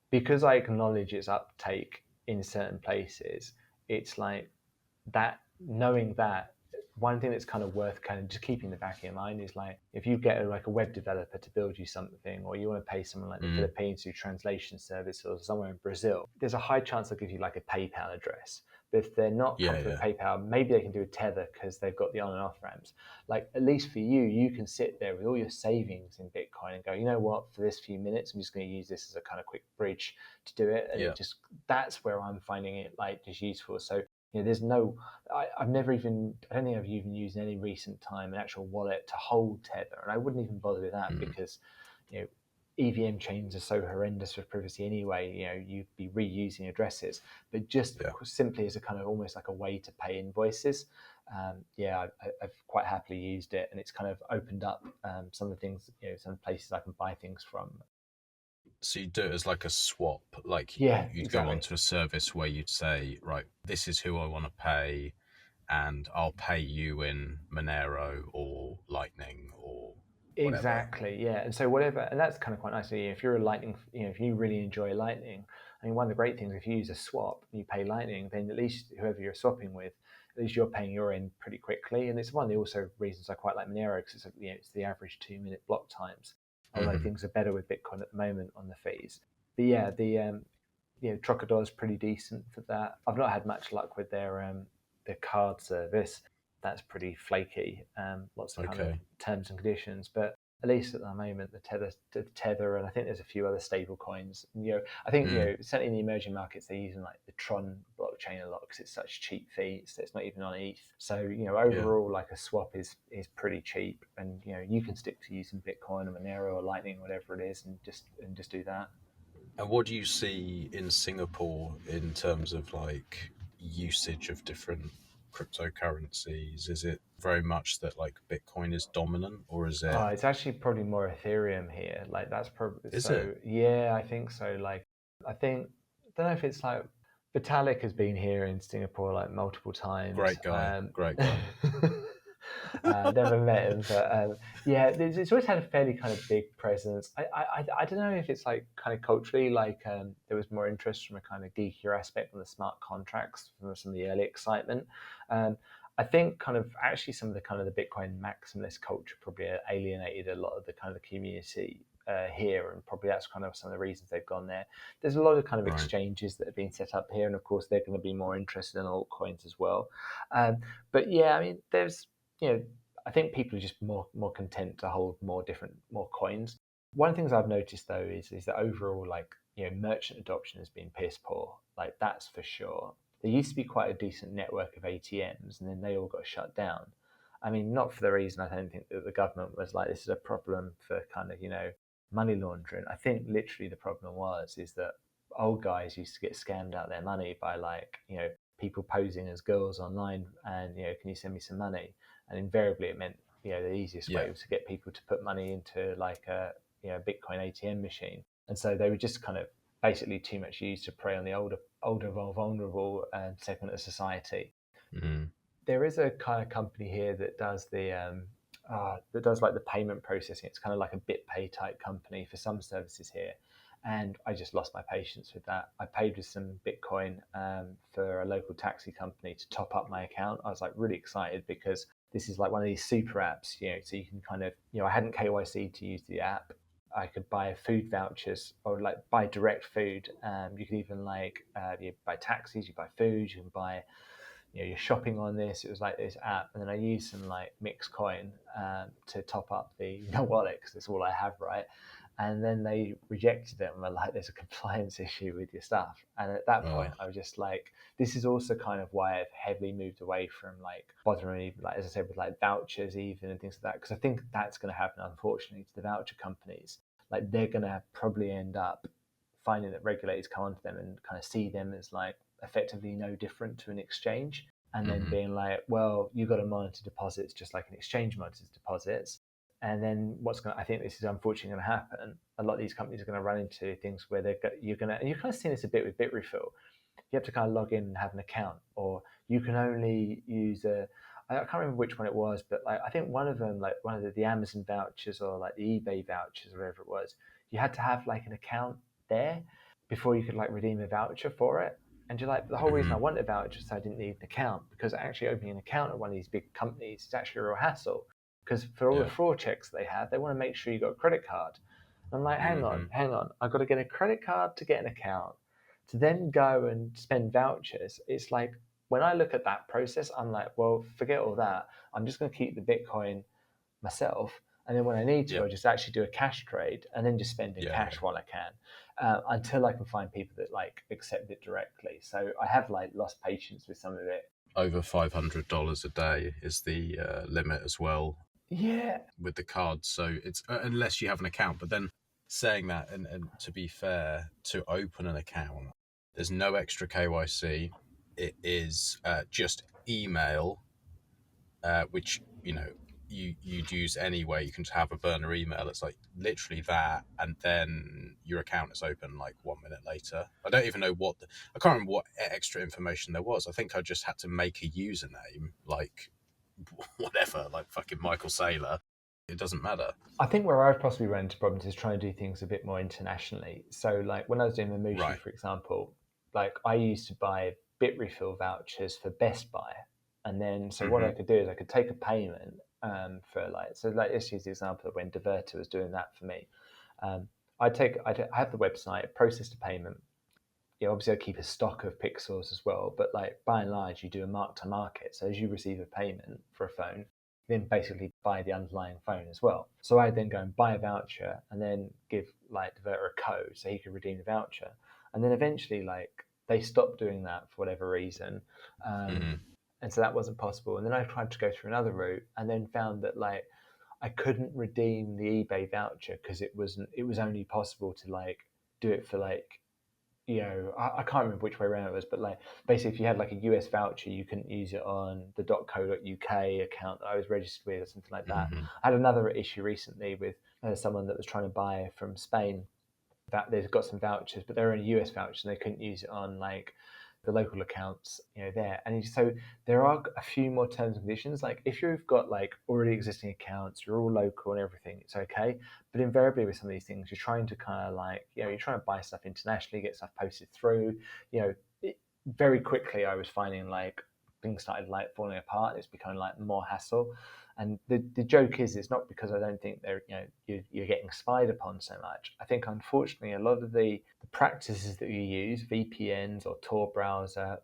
Speaker 8: because I acknowledge its uptake in certain places, it's like that. Knowing that, one thing that's kind of worth kind of just keeping in the back of your mind is like if you get a web developer to build you something, or you want to pay someone like the Philippines to do translation service, or somewhere in Brazil, there's a high chance they'll give you like a PayPal address. But if they're not comfortable with PayPal, maybe they can do a Tether because they've got the on and off ramps. Like at least for you, you can sit there with all your savings in Bitcoin and go, you know what, for this few minutes, I'm just going to use this as a kind of quick bridge to do it. And that's where I'm finding it like just useful. So there's no, I've never even, I don't think I've even used in any recent time an actual wallet to hold Tether, and I wouldn't even bother with that because, EVM chains are so horrendous for privacy anyway. You'd be reusing addresses, but just simply as a kind of almost like a way to pay invoices. I've quite happily used it, and it's kind of opened up some of the things, some places I can buy things from.
Speaker 7: So you do it as like a swap, like you'd go onto a service where you'd say, right, this is who I want to pay, and I'll pay you in Monero or Lightning or whatever.
Speaker 8: Exactly, yeah. And so whatever, and that's kind of quite nice. If you're a Lightning, if you really enjoy Lightning, I mean, one of the great things, if you use a swap and you pay Lightning, then at least whoever you're swapping with, at least you're paying your end pretty quickly. And it's one of the also reasons I quite like Monero, because it's the average 2-minute block times. Although things are better with Bitcoin at the moment on the fees. But yeah, the Trocador is pretty decent for that. I've not had much luck with their card service. That's pretty flaky. Lots of kind of terms and conditions, but at least at the moment, the Tether, and I think there's a few other stable coins. I think certainly in the emerging markets they're using like the Tron blockchain a lot because it's such cheap fees. So it's not even on ETH. So overall, like a swap is pretty cheap, and you can stick to using Bitcoin or Monero or Lightning, whatever it is, and just do that.
Speaker 7: And what do you see in Singapore in terms of like usage of different cryptocurrencies? Is it very much that like Bitcoin is dominant, or is it?
Speaker 8: It's actually probably more Ethereum here. Like that's probably
Speaker 7: Is
Speaker 8: so.
Speaker 7: it?
Speaker 8: Yeah, I think so. Like I don't know if it's like Vitalik has been here in Singapore like multiple times.
Speaker 7: Great guy. Great guy.
Speaker 8: Never met him, but it's always had a fairly kind of big presence. I don't know if it's like kind of culturally, like there was more interest from a kind of geekier aspect on the smart contracts from some of the early excitement. I think kind of actually some of the kind of the Bitcoin maximalist culture probably alienated a lot of the kind of the community here, and probably that's kind of some of the reasons they've gone there. There's a lot of kind of exchanges that have been set up here, and of course they're going to be more interested in altcoins as well. But yeah, I mean, there's I think people are just more content to hold more coins. One of the things I've noticed though is that overall, like merchant adoption has been piss poor. Like that's for sure. There used to be quite a decent network of ATMs, and then they all got shut down. I mean, not for the reason I don't think that the government was like, this is a problem for kind of money laundering. I think literally the problem is that old guys used to get scammed out their money by like people posing as girls online and can you send me some money? And invariably it meant the easiest way was to get people to put money into like a Bitcoin ATM machine. And so they were just kind of basically too much used to prey on the older more vulnerable segment of society. There is a kind of company here that does like the payment processing. It's kind of like a BitPay type company for some services here, And I just lost my patience with that. I paid with some Bitcoin for a local taxi company to top up my account. I was like really excited because this is like one of these super apps, so you can kind of, I hadn't KYC to use the app. I could buy food vouchers or like buy direct food. You could even you buy taxis, you buy food, you can buy, you're shopping on this. It was like this app. And then I used some like mixed coin to top up the wallet because that's all I have, right? And then they rejected it and were like, there's a compliance issue with your stuff. And at that point, I was just like, this is also kind of why I've heavily moved away from like bothering, like, as I said, with like vouchers even and things like that. Because I think that's going to happen, unfortunately, to the voucher companies. Like they're going to probably end up finding that regulators come onto them and kind of see them as like effectively no different to an exchange. And then being like, well, you've got to monitor deposits just like an exchange monitors deposits. And then I think this is unfortunately going to happen. A lot of these companies are going to run into things where you're going to, and you've kind of seen this a bit with Bitrefill. You have to kind of log in and have an account, or you can only use I can't remember which one it was, but like I think one of them, like one of the Amazon vouchers or like the eBay vouchers or whatever it was, you had to have like an account there before you could like redeem a voucher for it. And you're like, the whole reason I wanted a voucher is I didn't need an account, because actually opening an account at one of these big companies is actually a real hassle. Because for all the fraud checks they have, they want to make sure you got a credit card. And I'm like, hang on, I've got to get a credit card to get an account, to then go and spend vouchers. It's like, when I look at that process, I'm like, well, forget all that. I'm just going to keep the Bitcoin myself. And then when I need to, I just actually do a cash trade and then just spend in cash while I can, until I can find people that like accept it directly. So I have like lost patience with some of it.
Speaker 7: Over $500 a day is the limit as well.
Speaker 8: Yeah.
Speaker 7: With the cards. So it's unless you have an account. But then saying that, and to be fair, to open an account, there's no extra KYC. It is just email, which, you'd use anyway. You can just have a burner email. It's like literally that, and then your account is open like 1 minute later. I don't even know I can't remember what extra information there was. I think I just had to make a username, like whatever, like fucking Michael Saylor. It doesn't matter.
Speaker 8: I think where I've possibly run into problems is trying to do things a bit more internationally. So like when I was doing the Mushi, for example, like I used to buy Bitrefill vouchers for Best Buy. And then, so what I could do is I could take a payment let's use the example of when Diverter was doing that for me. I'd have the website, process a payment. Obviously I keep a stock of pixels as well, but like by and large, you do a mark to market. So as you receive a payment for a phone, you then basically buy the underlying phone as well. So I then go and buy a voucher and then give like Diverter a code so he could redeem the voucher. And then eventually like they stopped doing that for whatever reason. And so that wasn't possible. And then I tried to go through another route and then found that like I couldn't redeem the eBay voucher because it was only possible to like do it for like, I can't remember which way around it was, but like basically if you had like a US voucher, you couldn't use it on the .co.uk account that I was registered with or something like that. I had another issue recently with someone that was trying to buy from Spain, that they've got some vouchers, but they're only US vouchers and they couldn't use it on like the local accounts, there. And so there are a few more terms and conditions. Like if you've got like already existing accounts, you're all local and everything, it's okay. But invariably with some of these things, you're trying to kind of like, you're trying to buy stuff internationally, get stuff posted through, very quickly I was finding like things started like falling apart. It's becoming like more hassle. And the joke is, it's not because I don't think they're, you're getting spied upon so much. I think, unfortunately, a lot of the practices that you use, VPNs or Tor browser,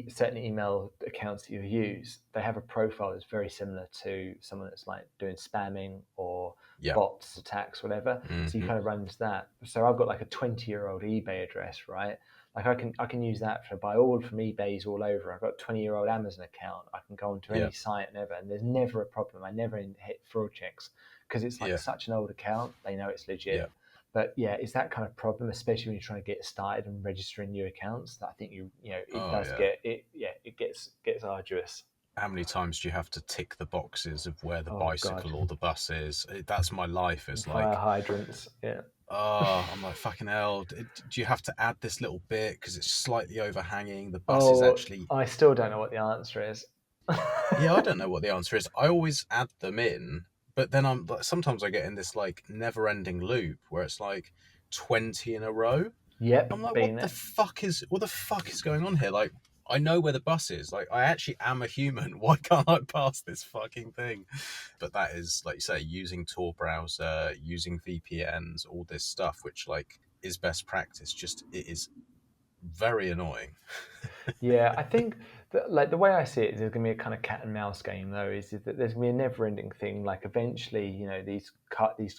Speaker 8: certain email accounts that you use, they have a profile that's very similar to someone that's like doing spamming or bots, attacks, whatever. So you kind of run into that. So I've got like a 20-year-old eBay address, right? Like I can use that to buy all from eBays all over. I've got a 20-year-old Amazon account. I can go onto any site and ever, and there's never a problem. I never hit fraud checks because it's like such an old account. They know it's legit. But it's that kind of problem, especially when you're trying to get started and registering new accounts. That I think it gets arduous.
Speaker 7: How many times do you have to tick the boxes of where the bicycle or the bus is? That's my life. It's
Speaker 8: fire
Speaker 7: like
Speaker 8: hydrants.
Speaker 7: I'm like, fucking hell. Do you have to add this little bit because it's slightly overhanging? The bus is actually...
Speaker 8: I still don't know what the answer is.
Speaker 7: I don't know what the answer is. I always add them in, but then sometimes I get in this like never-ending loop where it's like, 20 in a row.
Speaker 8: Yep,
Speaker 7: I'm like,
Speaker 8: been
Speaker 7: what the fuck is going on here? Like, I know where the bus is. Like, I actually am a human. Why can't I pass this fucking thing? But that is, like you say, using Tor browser, using VPNs, all this stuff, which like is best practice. Just it is very annoying.
Speaker 8: Yeah, I think that, like, the way I see it is there's going to be a kind of cat and mouse game, though, is that there's going to be a never-ending thing. Like, eventually, you know, these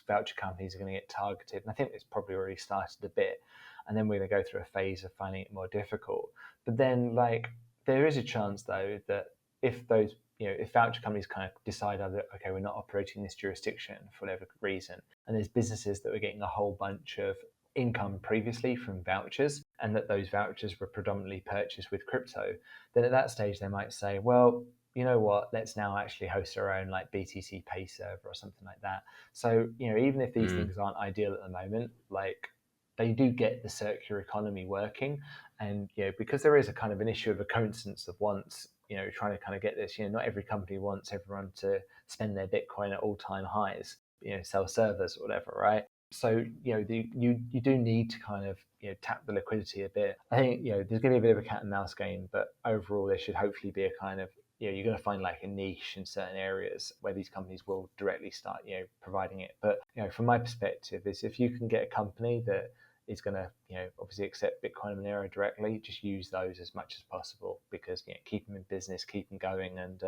Speaker 8: voucher companies are going to get targeted, and I think it's probably already started a bit. And then we're going to go through a phase of finding it more difficult. But then, like, there is a chance, though, that if those, you know, if voucher companies kind of decide that, okay, we're not operating in this jurisdiction for whatever reason, and there's businesses that were getting a whole bunch of income previously from vouchers, and that those vouchers were predominantly purchased with crypto, then at that stage they might say, well, you know what, let's now actually host our own like BTC pay server or something like that. So, you know, even if these things aren't ideal at the moment, like, they do get the circular economy working. And, you know, because there is a kind of an issue of a coincidence of wants, you know, trying to kind of get this, you know, not every company wants everyone to spend their Bitcoin at all-time highs, you know, sell servers or whatever, right? So, you know, you do need to kind of, you know, tap the liquidity a bit. I think, you know, there's going to be a bit of a cat and mouse game, but overall there should hopefully be a kind of, you know, you're going to find like a niche in certain areas where these companies will directly start, you know, providing it. But, you know, from my perspective is if you can get a company that is going to, you know, obviously accept Bitcoin and Monero directly, just use those as much as possible, because, you know, keep them in business, keep them going, and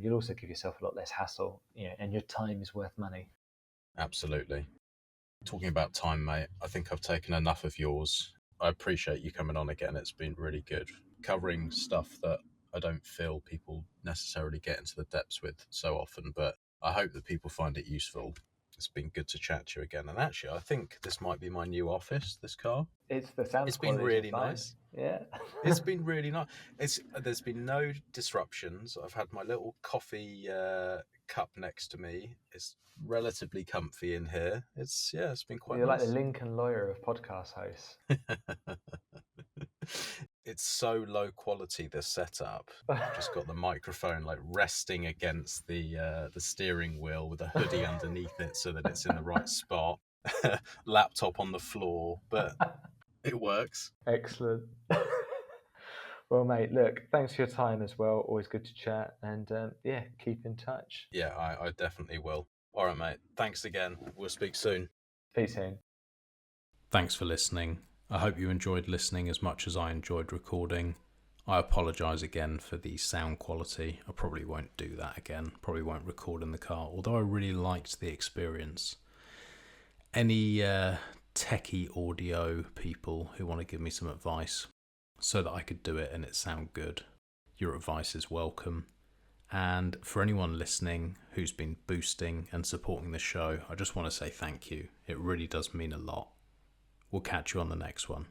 Speaker 8: you'll also give yourself a lot less hassle, you know, and your time is worth money.
Speaker 7: Absolutely. Talking about time, mate, I think I've taken enough of yours. I appreciate you coming on again. It's been really good covering stuff that I don't feel people necessarily get into the depths with so often, but I hope that people find it useful. It's been good to chat to you again. And actually, I think this might be my new office, this car.
Speaker 8: It's the sound.
Speaker 7: It's been really nice.
Speaker 8: Yeah.
Speaker 7: It's been really nice. There's been no disruptions. I've had my little coffee cup next to me. It's relatively comfy in here. It's been quite
Speaker 8: You're
Speaker 7: nice.
Speaker 8: like the Lincoln Lawyer of podcast hosts.
Speaker 7: It's so low quality, the setup. I've just got the microphone like resting against the steering wheel with a hoodie underneath it so that it's in the right spot. Laptop on the floor, but it works.
Speaker 8: Excellent. Well, mate, look, thanks for your time as well. Always good to chat, and yeah, keep in touch.
Speaker 7: Yeah, I definitely will. All right, mate. Thanks again. We'll speak soon.
Speaker 8: Speak soon.
Speaker 5: Thanks for listening. I hope you enjoyed listening as much as I enjoyed recording. I apologise again for the sound quality. I probably won't do that again. Probably won't record in the car, although I really liked the experience. Any techie audio people who want to give me some advice so that I could do it and it sound good, your advice is welcome. And for anyone listening who's been boosting and supporting the show, I just want to say thank you. It really does mean a lot. We'll catch you on the next one.